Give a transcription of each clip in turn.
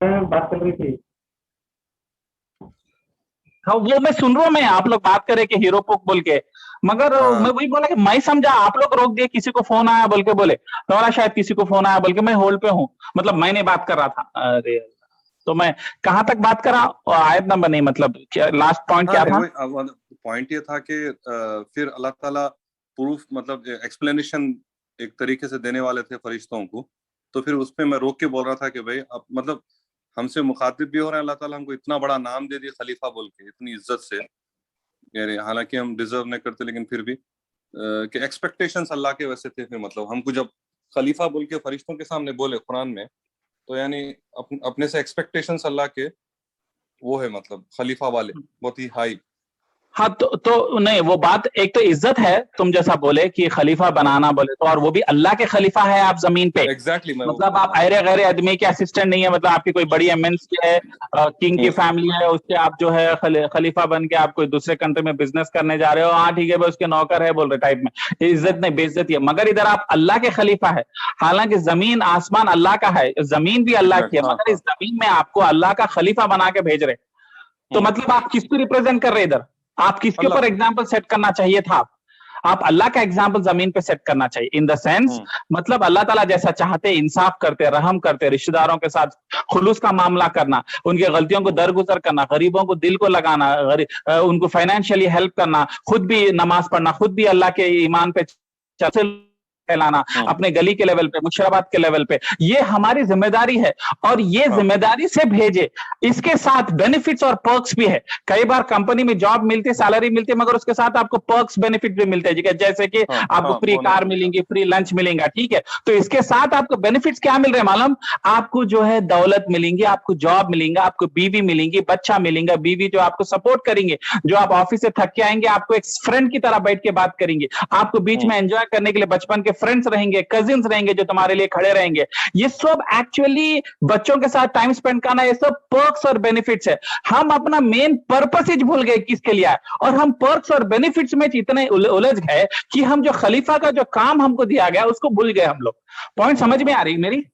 बात चल रही थी। हाँ वो मैं सुन रहा हूँ, मैं आप लोग बात करें कि हीरो पुक बोल के, मगर मैं हाँ वही बोला कि मैं समझा आप लोग रोक दिए, किसी को फोन आया बोल के बोले, तुम्हारा शायद किसी को फोन आया बोल के मैं होल्ड पे हूँ, मतलब मैं नहीं बात कर रहा था। अरे तो मैं कहाँ तक बात करा और आयत नंबर नहीं, मतलब क्या लास्ट पॉइंट हाँ, क्या था? वही पॉइंट ये था कि फिर अल्लाह ताला प्रूफ मतलब एक्सप्लेनेशन एक तरीके से देने वाले थे फरिश्तों को। तो फिर उस पे मैं रोक के बोल रहा था कि भाई अब मतलब हमसे मुखातिब भी हो रहे हैं, अल्लाह ताला हमको इतना बड़ा नाम दे दिया खलीफा बोल के इतनी इज्जत से, यानी हालांकि हम डिजर्व नहीं करते लेकिन फिर भी कि एक्सपेक्टेशंस अल्लाह के वैसे थे। फिर मतलब हमको जब खलीफा बोल के फरिश्तों के सामने बोले कुरान में, तो यानी अपने से एक्सपेक्टेशंस अल्लाह के वो है मतलब खलीफा वाले बहुत ही हाई। हाँ तो नहीं, वो बात एक तो इज्जत है, तुम जैसा बोले कि खलीफा हाँ बनाना बोले तो, और वो भी अल्लाह के खलीफा है आप जमीन पे। एग्जैक्टली मैं वो मतलब बोल आप रहा हूँ। अरे गैरे आदमी के असिस्टेंट नहीं है, मतलब आपकी कोई बड़ी एमएनसी है, किंग की हम्म, फैमिली है, उससे आप जो है खलीफा बन के आप कोई दूसरे कंट्री में बिजनेस करने जा रहे हो, हाँ ठीक है भाई उसके नौकर है बोल रहे टाइप में, ये इज्जत नहीं बेइज्जती है। मगर इधर आप अल्लाह के खलीफा है, हालांकि जमीन आसमान अल्लाह का है, जमीन भी अल्लाह की है, एग्जैक्ट हाँ मगर इस हाँ। जमीन में आपको अल्लाह का खलीफा बना के भेज रहे। तो हम्म, मतलब आप किसको रिप्रेजेंट कर रहे हैं इधर? आप किसके अल्लाह ऊपर को। एग्जाम्पल सेट करना चाहिए था? आप अल्लाह का एग्जाम्पल जमीन पे सेट करना चाहिए, इन द सेंस हम्म मतलब अल्लाह ताला जैसा चाहते इंसाफ करते, रहम करते, रिश्तेदारों के साथ खुलूस का मामला करना, उनकी गलतियों को हम्म दरगुजर करना, गरीबों को दिल को लगाना, उनको फाइनेंशियली हेल्प करना, खुद भी नमाज पढ़ना, खुद भी अल्लाह के ईमान पे फैलाना, हम्म, अपने गली के लेवल पे, मुशराबाद के लेवल पे, ये हमारी जिम्मेदारी है। और ये हाँ जिम्मेदारी से भेजे, इसके साथ बेनिफिट्स और पर्क्स भी है। कई बार कंपनी में जॉब मिलती है, सैलरी मिलती है, मगर उसके साथ आपको पर्क्स बेनिफिट भी मिलते हैं, जैसे कि हाँ आपको हाँ फ्री बोनस कार मिलेगा। मिलेंगी, फ्री लंच मिलेगा, ठीक है। तो इसके साथ आपको बेनिफिट्स क्या मिल रहे हैं मालूम? आपको जो है दौलत मिलेंगी, आपको जॉब मिलेगा, आपको बीवी मिलेंगी, बच्चा मिलेगा, बीवी जो आपको सपोर्ट करेंगे, जो आप ऑफिस से थक के आएंगे आपको एक फ्रेंड की तरह बैठ के बात करेंगे, आपको बीच हम्म में एंजॉय करने के लिए बचपन के फ्रेंड्स रहेंगे, कजिन्स रहेंगे जो तुम्हारे लिए खड़े रहेंगे। ये सब एक्चुअली बच्चों के साथ टाइम स्पेंड करना, ये सब पर्क्स और बेनिफिट्स है। हम अपना मेन पर्पस ही भूल गए किसके लिए है, और हम पर्क्स और बेनिफिट्स में इतने उलझ गए कि हम जो खलीफा का जो काम हमको दिया गया उसको भूल गए हम लोग। पॉइंट समझ में आ रही मेरी?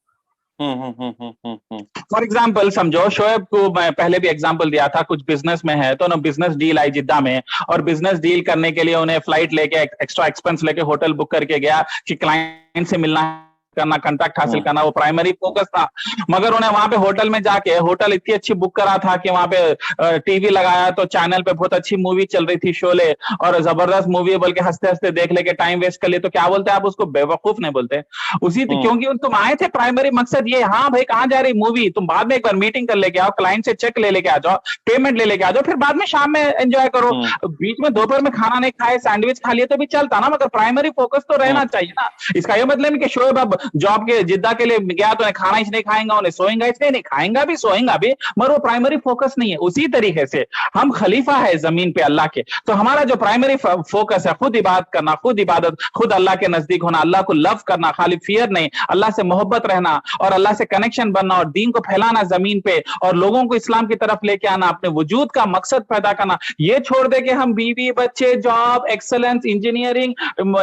हम्म। फॉर एग्जाम्पल समझो, शोएब को मैं पहले भी एग्जाम्पल दिया था, कुछ बिजनेस में है तो ना, बिजनेस डील आई जिद्दा में, और बिजनेस डील करने के लिए उन्हें फ्लाइट लेके एक्स्ट्रा एक्सपेंस लेके होटल बुक करके गया कि क्लाइंट से मिलना करना, कांटेक्ट हासिल हम्म करना, वो प्राइमरी फोकस था। मगर उन्हें वहां पे होटल में जाके, होटल इतनी अच्छी बुक करा था कि वहां पे टीवी लगाया तो चैनल पे बहुत अच्छी मूवी चल रही थी, शोले, और जबरदस्त मूवी है बोल के हंसते हंसते देख लेके टाइम वेस्ट कर लिए, तो क्या बोलते हैं आप उसको? बेवकूफ नहीं बोलते? उसी हम्म क्योंकि तुम आए थे प्राइमरी मकसद ये, हाँ भाई कहाँ जा रही मूवी, तुम बाद में एक बार मीटिंग कर लेके आओ, क्लाइंट से चेक ले लेके आ जाओ, पेमेंट ले लेके आ जाओ, फिर बाद में शाम में एंजॉय करो। हम्म बीच में दोपहर में खाना नहीं खाए, सैंडविच खा लिए तो भी चलता ना, मगर प्राइमरी फोकस तो हम्म रहना चाहिए ना। इसका ये मतलब नहीं कि शोएब अब जॉब के जिद्दा के लिए गया तो खाना इसलिए खाएंगा, उन्हें सोएंगा इसलिए नहीं, खाएंगा भी सोएंगा भी, मगर वो प्राइमरी फोकस नहीं है। उसी तरीके से हम खलीफा है जमीन पे अल्लाह के, तो हमारा जो प्राइमरी फोकस है खुद इबादत करना, खुद इबादत, खुद अल्लाह के नजदीक होना, अल्लाह को लव करना, खाली फियर नहीं, अल्लाह से मोहब्बत रहना और अल्लाह से कनेक्शन बनना और दीन को फैलाना जमीन पे, और लोगों को इस्लाम की तरफ लेके आना, अपने वजूद का मकसद पैदा करना। ये छोड़ दे के हम बीवी बच्चे, जॉब, एक्सेलेंस, इंजीनियरिंग,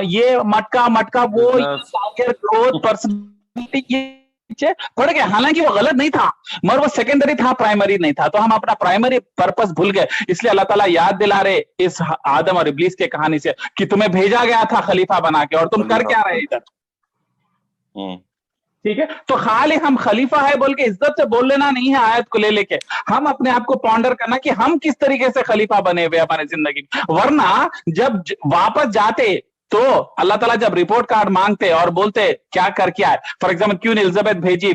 ये मटका मटका वो, बिजनेस। ग्रोथ, पर्सनैलिटी, ये पड़ गया। हालांकि वो गलत नहीं था, मगर वो सेकेंडरी था, प्राइमरी नहीं था। तो हम अपना प्राइमरी पर्पस भूल गए। इसलिए अल्लाह ताला याद दिला रहे इस आदम और इब्लीस की कहानी से कि तुम्हें भेजा गया था खलीफा बना के, और तुम कर खलीफा क्या बना रहे के। इधर? हम्म ठीक है, तो खाली हम खलीफा है बोल के इज्जत से बोल लेना नहीं है, आयत को ले लेके हम अपने आप को पॉन्डर करना कि हम किस तरीके से खलीफा बने हुए हमारे जिंदगी में। वरना जब वापस जाते तो अल्लाह ताला जब रिपोर्ट कार्ड मांगते और बोलते क्या कर क्या है, फॉर एग्जाम्पल क्वीन एलिजाबेथ भेजी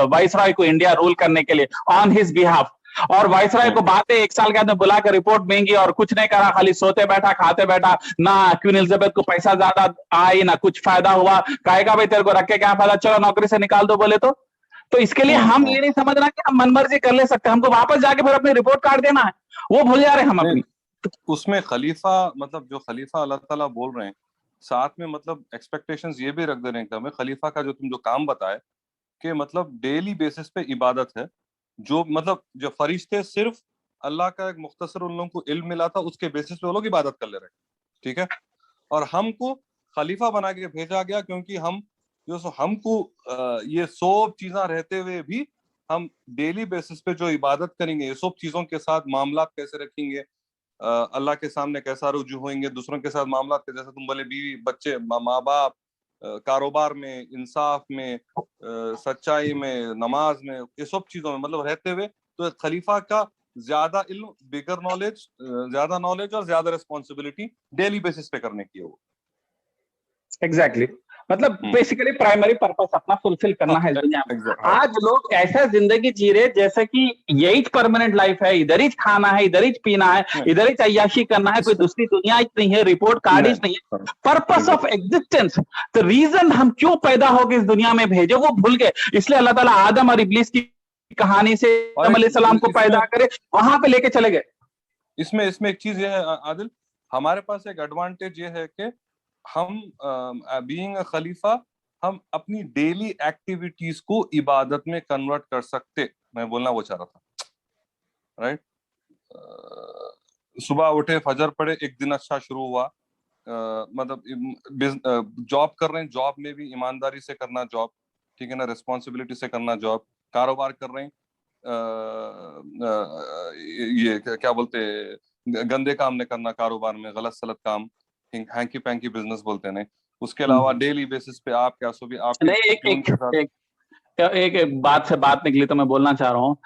वाइसरॉय को इंडिया रूल करने के लिए ऑन हिज बिहाफ, और वाइसराय हम्म को बातें एक साल के अंदर बुला कर रिपोर्ट देंगी, और कुछ नहीं करा, खाली सोते बैठा खाते बैठा, ना क्वीन एलिजाबेथ को पैसा ज्यादा आई ना कुछ फायदा हुआ, कहेगा भाई तेरे को रख के क्या फायदा, चलो नौकरी से निकाल दो बोले तो इसके लिए हम हम्म। ये नहीं समझना कि हम मनमर्जी कर ले सकते, हमको वापस जाके फिर अपनी रिपोर्ट कार्ड देना है, वो भूल जा रहे हैं हम नहीं, अपनी। उसमें खलीफा मतलब जो खलीफा अल्लाह ताला बोल रहे हैं, साथ में मतलब एक्सपेक्टेशंस ये भी रख दे रहे हैं कि हमें खलीफा का जो तुम जो काम बताए कि मतलब डेली बेसिस पे इबादत है, जो मतलब जो फरिश्ते सिर्फ अल्लाह का एक मुख्तसर उन लोगों को इल्म मिला था उसके बेसिस पे वो लोग इबादत कर ले रहे हैं, ठीक है। और हमको खलीफा बना के भेजा गया क्योंकि हम जो सो हमको ये सब चीजें रहते हुए भी हम डेली बेसिस पे जो इबादत करेंगे, ये सब चीजों के साथ मामला कैसे रखेंगे, अल्लाह के सामने कैसा रुजू होंगे, दूसरों के साथ मामला, जैसे तुम बोले बीवी बच्चे माँ बाप, कारोबार में, इंसाफ में, सच्चाई में, नमाज में, ये सब चीजों में मतलब रहते हुए, तो खलीफा का ज्यादा इल्म, बिगर नॉलेज, ज्यादा नॉलेज और ज्यादा रिस्पॉन्सिबिलिटी डेली बेसिस पे करने की है वो। एग्जैक्टली मतलब बेसिकली प्राइमरी पर्पस अपना फुलफिल करना है इस दुनिया में। आज लोग ऐसा जिंदगी जी रहे जैसे कि यही परमानेंट लाइफ है, इधर ही खाना है, इधर ही पीना है, इधर ही अय्याशी करना है, कोई दूसरी दुनिया ही नहीं है, रिपोर्ट कार्ड ही नहीं है। Purpose of existence, the reason हम क्यों पैदा हो गए इस दुनिया में भेजे, वो भूल गए। इसलिए अल्लाह ताला आदम और इब्लीस की कहानी से आदम अलैहिस्सलाम को पैदा करे वहां पे लेके चले गए। इसमें एक चीज ये है आदिल, हमारे पास एक एडवांटेज ये है कि हम बीइंग अ खलीफा, हम अपनी डेली एक्टिविटीज को इबादत में कन्वर्ट कर सकते। मैं बोलना वो चाह रहा था, राइट। सुबह उठे, फजर पढ़े, एक दिन अच्छा शुरू हुआ। मतलब जॉब कर रहे हैं, जॉब में भी ईमानदारी से करना जॉब, ठीक है ना, रिस्पॉन्सिबिलिटी से करना जॉब। कारोबार कर रहे हैं, ये क्या बोलते हैं, गंदे काम नहीं करना कारोबार में, गलत सलत काम, हैंकी पैंकी बिजनेस बोलते हैं। उसके अलावा डेली बेसिस पे आप क्या सो भी आप नहीं, एक बात से बात निकली तो मैं बोलना चाह रहा हूँ,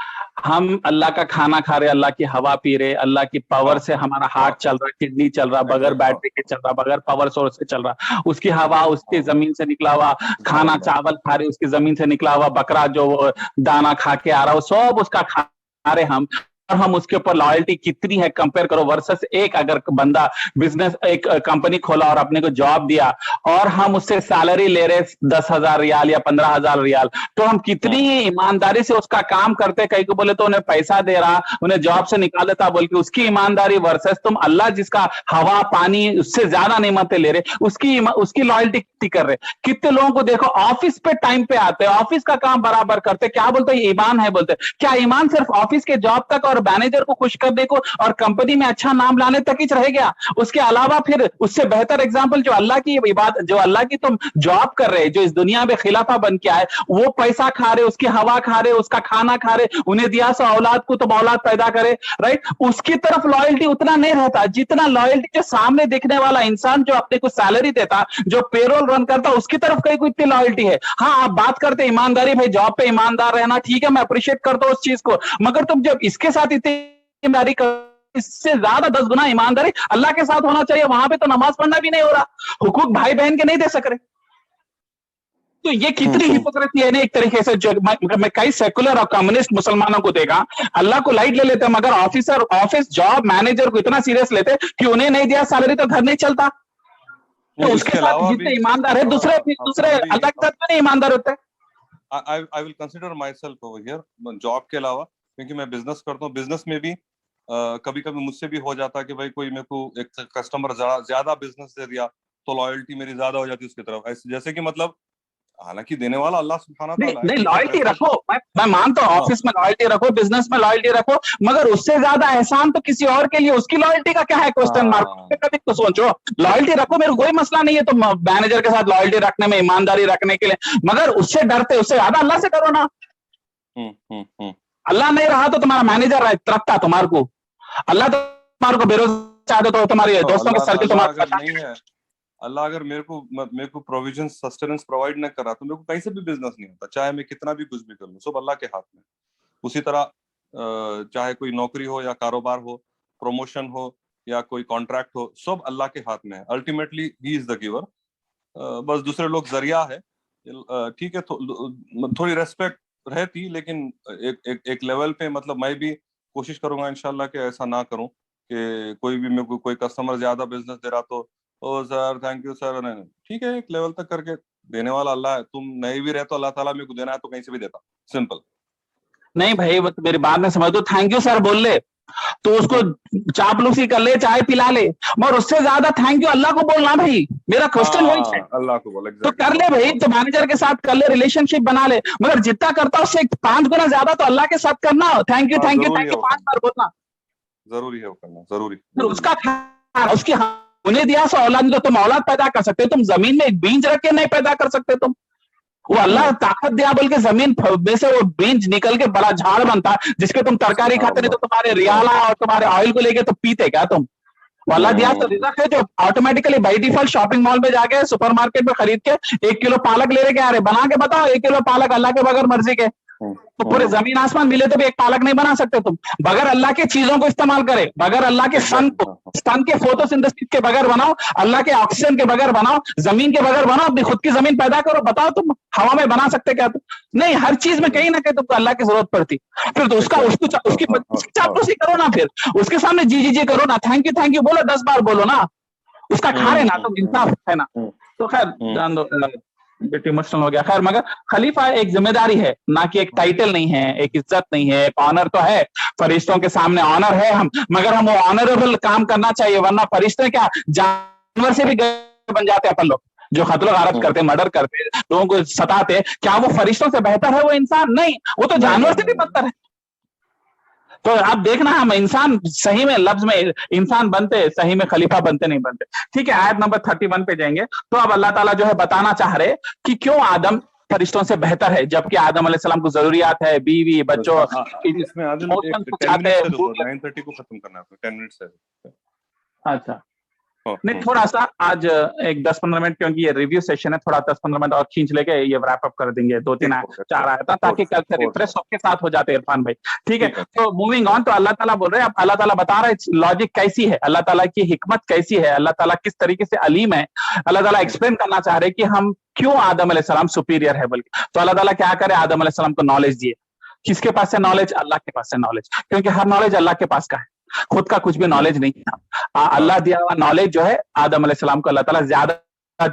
हम अल्लाह का खाना खा रहे, अल्लाह की हवा पी रहे, अल्लाह की पावर से हमारा हार्ट चल रहा, किडनी चल रहा, बगैर बैटरी के चल रहा, बगैर पावर सोर्स से चल रहा, उसकी हवा उसकी जमीन से निकला हुआ खाना, चावल खा रहे उसकी जमीन से निकला हुआ, बकरा जो दाना खा के आ रहा हो सब उसका खा रहे हम, और हम उसके ऊपर लॉयल्टी कितनी है कंपेयर करो वर्सेस एक अगर बंदा बिजनेस एक कंपनी खोला और अपने को जॉब दिया और हम उससे सैलरी ले रहे 10,000 रियाल या 15,000 रियाल, तो हम कितनी ईमानदारी से उसका काम करते। कहीं को बोले तो उन्हें पैसा दे रहा, उन्हें जॉब से निकाल देता बोल के उसकी ईमानदारी वर्सेस तुम अल्लाह जिसका हवा पानी उससे ज्यादा नेमतें ले रहे उसकी लॉयल्टी कितनी कर रहे। कितने लोगों को देखो ऑफिस पे टाइम पे आते, ऑफिस का काम बराबर करते, क्या बोलते ईमान है बोलते, क्या ईमान सिर्फ ऑफिस के जॉब तक और मैनेजर को खुश करने को और कंपनी में अच्छा नाम लाने तक ही रह गया? उसके अलावा फिर उससे बेहतर एग्जांपल जो अल्लाह की इबादत, जो अल्लाह की तुम जॉब कर रहे, जो इस दुनिया में खिलाफा बन के आए, वो पैसा खा रहे, उसकी हवा खा रहे, उसका खाना खा रहे, उन्हें दिया सो औलाद को तुम औलाद पैदा करे, राइट। उसकी तरफ लॉयल्टी उतना नहीं रहता जितना लॉयल्टी जो सामने दिखने वाला इंसान जो अपने को सैलरी देता, जो पेरोल रन करता, उसकी तरफ कहीं को इतनी लॉयल्टी है। हाँ, आप बात करते ईमानदारी, भाई जॉब पे ईमानदार रहना ठीक है, मैं अप्रिशिएट करता हूं उस चीज को, मगर तुम जब इसके साथ इतनी ईमानदारी कर, इससे ज्यादा 10 गुना ईमानदारी अल्लाह के साथ होना चाहिए, वहां पे तो नमाज पढ़ना भी नहीं हो रहा, हुकूक भाई बहन के नहीं दे सक रहे। तो ये कितनी हिपोक्रेसी है ना एक तरीके से। जो मैं कई सेकुलर और कम्युनिस्ट मुसलमानों को देखा, अल्लाह को लाइट ले लेते मगर ऑफिस जॉब मैनेजर को इतना सीरियस लेते कि उन्हें नहीं दिया सैलरी तो घर नहीं चलता। तो उसके साथ जितने ईमानदार है दूसरे अल्लाह के साथ में नहीं ईमानदार होते। I will consider myself over here, job के अलावा, क्योंकि मैं बिजनेस करता हूँ। बिजनेस में भी कभी कभी मुझसे भी हो जाता है कि भाई कोई मेरे को एक कस्टमर ज्यादा बिजनेस दे दिया तो लॉयल्टी मेरी ज्यादा हो जाती है उसकी तरफ, ऐसे जैसे कि मतलब हालांकि देने वाला अल्लाह सुब्हाना तआला है। नहीं लॉयल्टी रखो, मैं मानता हूँ ऑफिस में लॉयल्टी रखो, बिजनेस में लॉयल्टी रखो, मगर उससे ज्यादा एहसान तो किसी और के लिए, उसकी लॉयल्टी का क्या है क्वेश्चन मार्क। कभी तो सोचो, लॉयल्टी रखो, मेरे कोई मसला नहीं है तो मैनेजर के साथ लॉयल्टी रखने में, ईमानदारी रखने के लिए, मगर उससे डरते, उससे ज्यादा अल्लाह से करो ना। अल्लाह नहीं रहा तो तुम्हारा मैनेजर रखता तुम्हारे को, अल्लाह तुम्हारे को बेरोजगार चाहते तो तुम्हारे दोस्तों के सर्कल तुम्हारा नहीं है। अल्लाह अगर मेरे को प्रोविजन सस्टेनेंस प्रोवाइड न करा तो मेरे को कहीं से भी बिजनेस नहीं होता, चाहे मैं कितना भी कुछ भी कर लूं, सब अल्लाह के हाथ में। उसी तरह चाहे कोई नौकरी हो या कारोबार हो, प्रमोशन हो या कोई कॉन्ट्रैक्ट हो, सब अल्लाह के हाथ में है। Ultimately he is the giver, बस दूसरे लोग जरिया है। ठीक है, थोड़ी रेस्पेक्ट रहती, लेकिन एक लेवल पे मतलब मैं भी कोशिश करूंगा इंशाल्लाह कि ऐसा ना करूं कि कोई भी मेरे को कोई कस्टमर ज्यादा बिजनेस दे रहा तो ओ सर थैंक यू सर, नहीं ठीक है, एक लेवल तक करके देने वाला अल्लाह है। तुम नहीं भी रहे तो अल्लाह ताला मेरे को देना है तो कहीं से भी देता, सिंपल। नहीं भाई वो मेरी बात में समझ दो, थैंक यू सर बोल ले तो उसको चापलूसी कर ले, चाय पिला ले, मगर उससे ज्यादा थैंक यू अल्लाह को बोलना। भाई मेरा क्वेश्चन वही है, अल्लाह को बोल, तो कर ले भाई, तो मैनेजर के साथ कर ले, रिलेशनशिप बना ले, मगर जितना करता उससे 5 गुना ज्यादा तो अल्लाह के साथ करना। थैंक यू 5 बार बोलना जरूरी है, वो करना जरूरी। फिर उसका उसकी उन्हें दिया सो औलाद, तो तुम औलाद पैदा कर सकते हो, तुम जमीन में एक बीज रख के नहीं पैदा कर सकते तुम। वो अल्लाह ताकत दिया बोल के जमीन में से वो बीज निकल के बड़ा झाड़ बनता, जिसके तुम तरकारी खाते, नहीं तो तुम्हारे रियाला और तुम्हारे ऑयल को लेके तो पीते क्या तुम? वो अल्लाह दिया तो रिजक है जो automatically by default shopping mall में जाके सुपरमार्केट में खरीद के 1 किलो पालक ले के आ रहे, बना के बताओ 1 किलो पालक अल्लाह के बगैर मर्जी के। तो पूरे जमीन आसमान मिले तो भी एक पालक नहीं बना सकते तुम, बगैर अल्लाह के चीजों को इस्तेमाल करे, बगैर अल्लाह के सन के फोटोसिंथेसिस के बगैर बनाओ, अल्लाह के ऑक्सीजन के बगैर बनाओ, जमीन के बगैर बनाओ, अपनी खुद की जमीन पैदा करो, बताओ तुम हवा में बना सकते क्या तुम? नहीं, हर चीज में कहीं ना कहीं तुमको अल्लाह की जरूरत पड़ती। फिर तो उसकी चापलूसी करो ना, फिर उसके सामने जी करो ना, थैंक यू बोलो, 10 बार बोलो ना, उसका खा रहे ना, तो इंसाफ है ना। तो खैर जान दो, बेटी इमोशनल हो गया। खैर, मगर खलीफा एक जिम्मेदारी है ना कि एक टाइटल नहीं है, एक इज्जत नहीं है, एक ऑनर तो है, फरिश्तों के सामने ऑनर है हम, मगर हम वो ऑनरेबल काम करना चाहिए, वरना फरिश्ते क्या जानवर से भी बन जाते हैं अपन लोग, जो कत्ल गारत करते, मर्डर करते, लोगों को सताते। क्या वो फरिश्तों से बेहतर है वो इंसान? नहीं, वो तो जानवर से भी बदतर है। तो आप देखना, हम इंसान सही में लफ्ज में इंसान बनते, सही में खलीफा बनते नहीं बनते। ठीक है, आयत नंबर 31 पे जाएंगे। तो अब अल्लाह ताला जो है बताना चाह रहे कि क्यों आदम फरिश्तों से बेहतर है, जबकि आदम अलैहिस्सलाम को जरूरियात है, बीवी बच्चों, इसमें आदम 9:30 को खत्म करना है, 10 मिनट से। अच्छा, नहीं थोड़ा सा आज एक 10-15 मिनट, क्योंकि ये रिव्यू सेशन है, थोड़ा 10-15 मिनट और खींच लेके ये रैप अप कर देंगे, 2-3-4 आया था, ताकि कल से रिफ्रेश सबके साथ हो जाते इरफान भाई। ठीक है, तो मूविंग ऑन। तो अल्लाह ताला बोल रहे हैं, अब अल्लाह ताला बता रहा है लॉजिक कैसी है, अल्लाह ताला की हिकमत कैसी है, अल्लाह ताला किस तरीके से अलीम है। अल्लाह ताला एक्सप्लेन करना चाह रहे हैं कि हम क्यों आदम अलैहिस्सलाम सुपीरियर है बल्कि। तो अल्लाह ताला क्या करे, आदम अलैहिस्सलाम को नॉलेज दिए। किसके पास है नॉलेज? अल्लाह के पास है नॉलेज, क्योंकि हर नॉलेज अल्लाह के पास का है, खुद का कुछ भी नॉलेज नहीं था। अल्लाह दिया हुआ नॉलेज जो है आदम अलैहिस्सलाम को अल्लाह ताला ज्यादा,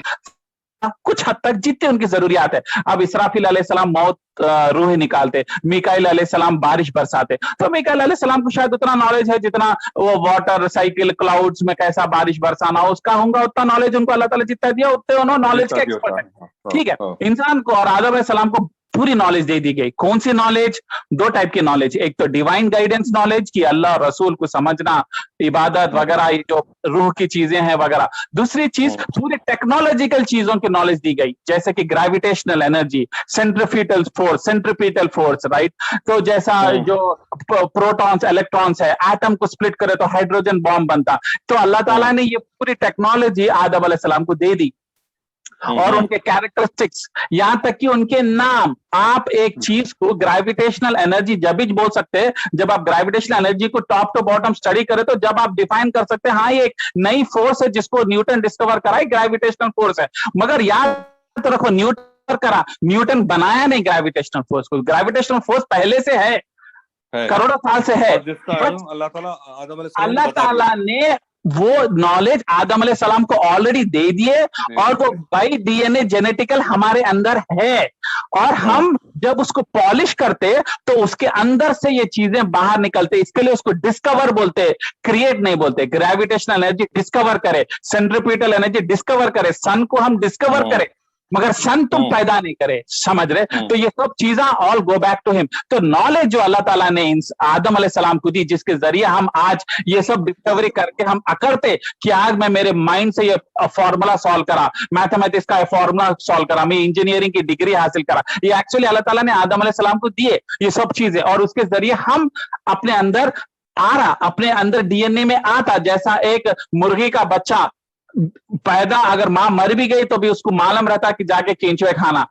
कुछ हद तक जितनी उनकी जरूरियात है। अब इसराफिल अलैहिस्सलाम मौत रूह निकालते, मीकाइल अलैहिस्सलाम बारिश बरसाते, तो मीकाइल अलैहिस्सलाम को शायद उतना नॉलेज है जितना वो वाटर साइकिल क्लाउड्स में कैसा बारिश बरसाना उसका होगा, उतना नॉलेज उनको अल्लाह ताला जितना दिया उतने उन्होंने नॉलेज के एक्सपर्ट है। ठीक है, इंसान को और आदम अलैहिस्सलाम को पूरी नॉलेज दे दी गई। कौन सी नॉलेज? 2 टाइप की नॉलेज, एक तो डिवाइन गाइडेंस नॉलेज कि अल्लाह और रसूल को समझना, इबादत वगैरह, ये जो रूह की चीजें हैं वगैरह। दूसरी चीज पूरी टेक्नोलॉजिकल चीजों की नॉलेज दी गई, जैसे कि gravitational energy, centripetal force, right. तो जैसा जो प्रोटॉन्स इलेक्ट्रॉन्स है, एटम को स्प्लिट करे तो हाइड्रोजन बॉम्ब बनता। तो अल्लाह ताला ने ये पूरी टेक्नोलॉजी आदम अलैहिस्सलाम को दे दी, और उनके कैरेक्टरिस्टिक्स, यहां तक कि उनके नाम। आप एक चीज को ग्रेविटेशनल एनर्जी जब भी बोल सकते हैं जब आप ग्रेविटेशनल एनर्जी को टॉप टू बॉटम स्टडी करें, तो जब आप डिफाइन कर सकते हैं हाँ ये एक नई फोर्स है जिसको न्यूटन डिस्कवर करा है, ग्रेविटेशनल फोर्स है। मगर याद रखो, न्यूटन करा, न्यूटन बनाया नहीं ग्रेविटेशनल फोर्स को, ग्रेविटेशनल फोर्स पहले से है, करोड़ों साल से है। अल्लाह ताला ने वो नॉलेज आदम अलैहिस्सलाम को ऑलरेडी दे दिए, और वो बाई डीएनए जेनेटिकल हमारे अंदर है, और हम जब उसको पॉलिश करते तो उसके अंदर से ये चीजें बाहर निकलते। इसके लिए उसको डिस्कवर बोलते, क्रिएट नहीं बोलते। ग्रेविटेशनल एनर्जी डिस्कवर करे, सेंट्रीपिटल एनर्जी डिस्कवर करे, सन को हम डिस्कवर करें, मगर सन तुम पैदा नहीं करे, समझ रहे? तो ये सब चीजें all go back to him. तो नॉलेज जो अल्लाह ताला ने आदम अलैहिस्सलाम को दी, जिसके जरिए हम आज ये सब डिस्कवरी करके हम अकड़ते कि आज मैं मेरे माइंड से ये फॉर्मूला सॉल्व करा, मैथमेटिक्स का फॉर्मूला सॉल्व करा, मैं इंजीनियरिंग की डिग्री हासिल करा, ये एक्चुअली अल्लाह ताला ने आदम अलैहिस्सलाम को दिए ये सब चीजें, और उसके जरिए हम अपने अंदर आ रहा, अपने अंदर डीएनए में आता। जैसा एक मुर्गी का बच्चा पैदा, अगर मां मर भी गई तो भी उसको मालूम रहता कि जाके केंचुए खाना।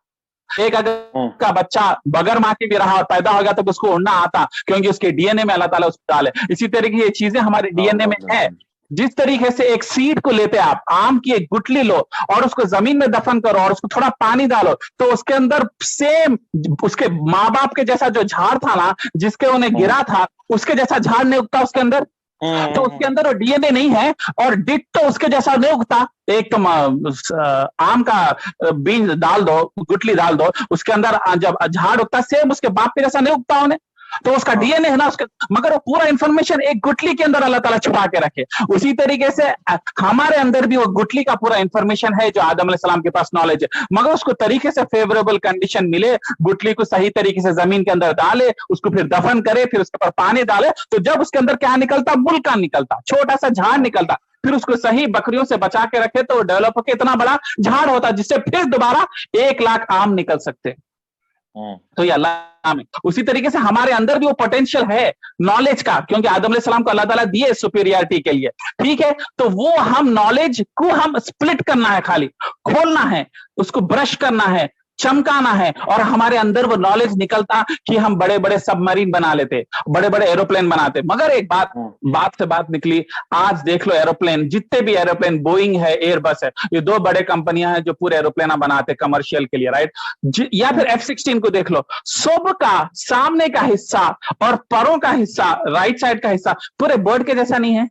एक अगर का बच्चा बगैर मां के भी रहा और पैदा हो गया तो उसको उड़ना आता, क्योंकि उसके डीएनए में अल्लाह ताला उसको डाले। इसी तरीके ये चीजें हमारे डीएनए में है। जिस तरीके से एक सीड को लेते आप, आम की एक गुठली लो और उसको जमीन में दफन करो और उसको थोड़ा पानी डालो, तो उसके अंदर सेम उसके माँ बाप के जैसा जो झाड़ था ना, जिसके उन्हें गिरा था, उसके जैसा झाड़ नहीं उगता उसके अंदर। तो उसके अंदर वो डीएनए नहीं है, और डिट तो उसके जैसा नहीं उगता। एक तुम आम का बीज डाल दो, गुठली डाल दो, उसके अंदर जब झाड़ उगता सेम उसके बाप के जैसा नहीं उगता उन्हें, तो उसका डीएनए है ना उसके, मगर वो पूरा इंफॉर्मेशन एक गुठली के अंदर अल्लाह ताला छुपा के रखे। उसी तरीके से हमारे अंदर भी वो गुठली का पूरा इंफॉर्मेशन है जो आदम अलैहिस्सलाम के पास नॉलेज है, मगर उसको तरीके से फेवरेबल कंडीशन मिले, गुठली को सही तरीके से जमीन के अंदर डाले, उसको फिर दफन करे, फिर उसके ऊपर पानी डाले, तो जब उसके अंदर क्या निकलता, मुल्का निकलता, छोटा सा झाड़ निकलता। फिर उसको सही बकरियों से बचा के रखे तो डेवलप होकर इतना बड़ा झाड़ होता जिससे फिर दोबारा 1 लाख आम निकल सकते। तो ये अल्लाह में, उसी तरीके से हमारे अंदर भी वो पोटेंशियल है नॉलेज का, क्योंकि आदम अलैहिस्सलाम को अल्लाह ताला दिए सुपीरियरिटी के लिए, ठीक है। तो वो हम नॉलेज को हम स्प्लिट करना है, खाली खोलना है, उसको ब्रश करना है, चमकाना है, और हमारे अंदर वो नॉलेज निकलता कि हम बड़े बड़े सबमरीन बना लेते, बड़े बड़े एरोप्लेन बनाते। मगर एक बात से बात निकली, आज देख लो एरोप्लेन, जितने भी एरोप्लेन, बोइंग है, एयरबस है, ये 2 बड़े कंपनियां हैं जो पूरे एरोप्लेन बनाते कमर्शियल के लिए, राइट। या फिर F-16 को देख लो, सब का सामने का हिस्सा और परों का हिस्सा, राइट साइड का हिस्सा पूरे बर्ड के जैसा नहीं है।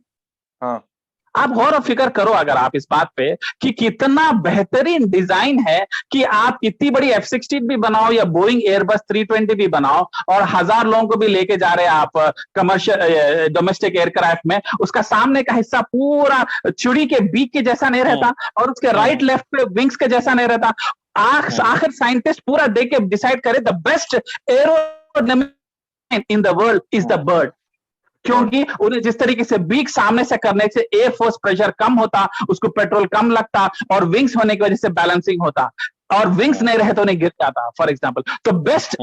हाँ, आप गौर और फिक्र करो अगर आप इस बात पे कि कितना बेहतरीन डिजाइन है कि आप कितनी बड़ी F-16 भी बनाओ या बोइंग एयरबस 320 भी बनाओ और 1000 लोगों को भी लेके जा रहे हैं आप कमर्शियल डोमेस्टिक एयरक्राफ्ट में, उसका सामने का हिस्सा पूरा चिड़ी के बीक के जैसा नहीं रहता और उसके राइट लेफ्ट पे विंग्स के जैसा नहीं रहता। आखिर साइंटिस्ट पूरा देख के डिसाइड करे the best aerodynamic in the world is the bird, क्योंकि उन्हें जिस तरीके से बीक सामने से करने से एयर फोर्स प्रेशर कम होता, उसको पेट्रोल कम लगता, और विंग्स होने की वजह से बैलेंसिंग होता, और विंग्स नहीं रहे तो उन्हें गिर जाता, फॉर एग्जाम्पल। तो बेस्ट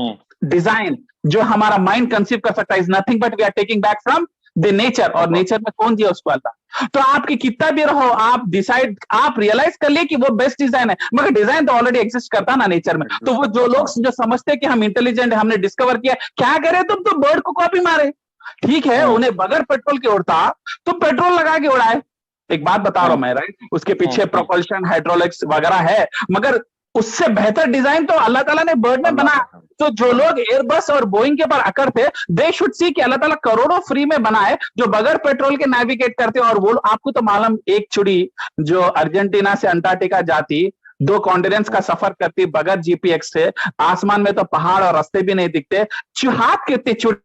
डिजाइन जो हमारा माइंड कंसीव कर सकता है is nothing but we are taking back from the nature, और नेचर में कौन दिया उसको? अल्लाह। तो आपकी कितना भी रहो, आप डिसाइड, आप रियलाइज कर लिए कि वो बेस्ट डिजाइन है, मगर डिजाइन तो ऑलरेडी एग्जिस्ट करता ना नेचर में। तो वो जो लोग जो समझते हैं कि हम इंटेलिजेंट है, हमने डिस्कवर किया, क्या करे तुम तो बर्ड को कॉपी मारे, ठीक है, उन्हें बगैर पेट्रोल के उड़ता, तुम पेट्रोल लगा के उड़ाए। एक बात बता रहा हूं मैं, राइट, उसके पीछे प्रोपल्शन हाइड्रोलिक्स वगैरह है, मगर उससे बेहतर डिजाइन तो अल्लाह ताला ने बर्ड में बनाया। तो जो लोग एयरबस और बोइंग के पर अकड़ थे, दे शुड सी कि अल्लाह ताला करोड़ों फ्री में बनाए जो बगैर पेट्रोल के नेविगेट करते। और वो आपको तो मालूम, एक चिड़ी जो अर्जेंटीना से अंटार्कटिका जाती, 2 कॉन्टिनेंट्स का सफर करती बगैर जीपीएक्स से, आसमान में तो पहाड़ और रास्ते भी नहीं दिखते, हाथ कितनी चिड़ी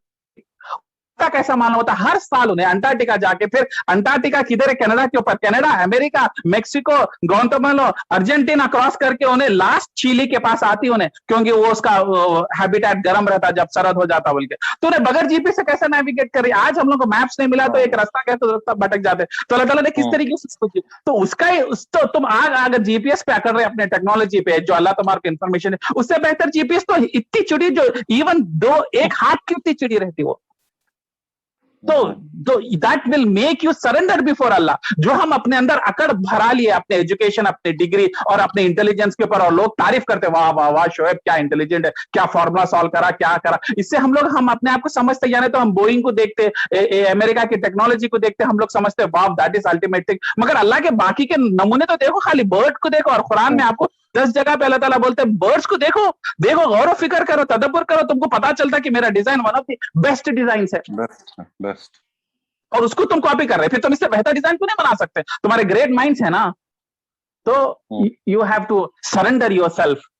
कैसा मालूम होता, हर साल उन्हें अंटार्कटिका जाके, फिर अंटार्कटिका किधर है? कनाडा के ऊपर, Canada, America, Mexico, Guatemala, Argentina cross करके उन्हें लास्ट चिली के पास आती उन्हें, क्योंकि वो उसका हैबिटेट गर्म रहता जब सरद हो जाता बोल के। तो उन्हें बगैर जीपीएस से कैसे नेविगेट कर रही? आज हम लोग को मैप्स नहीं मिला तो एक रास्ता गया तो रास्ता भटक जाते। तो अल्लाह ताला ने किस तरीके से सोची, तो उसका तो तुम अगर जीपीएस पे कर रहे अपने टेक्नोलॉजी पे, जो अल्लाह तुम्हारे को इन्फॉर्मेशन है, उससे बेहतर जीपीएस तो इतनी चिड़ी, जो इवन 1 हाथ की उतनी चिड़ी रहती वो। तो that will make you surrender before Allah. जो हम अपने अंदर अकड़ भरा लिए, अपने एजुकेशन, अपने डिग्री और अपने इंटेलिजेंस के ऊपर, और लोग तारीफ करते, वाह वाह वाह शोएब क्या इंटेलिजेंट है, क्या फॉर्मूला सॉल्व करा, क्या करा, इससे हम अपने आप को समझते। यानी तो हम बोइंग को देखते, अमेरिका की टेक्नोलॉजी को देखते, हम लोग समझते वाह दैट इज अल्टीमेट थिंग, मगर अल्लाह के बाकी के नमूने तो देखो, खाली बर्ड को देखो, और कुरान में आपको 10 जगह पे अल्लाह ताला बोलते हैं बर्ड्स को देखो, गौर और फिक्र करो, तदब्बर करो, तुमको पता चलता कि मेरा design one of the best design है, बेस्ट, और उसको तुम कॉपी कर रहे, फिर तुम इससे बेहतर डिजाइन क्यों नहीं बना सकते? तुम्हारे ग्रेट माइंड्स है ना। तो you have to surrender yourself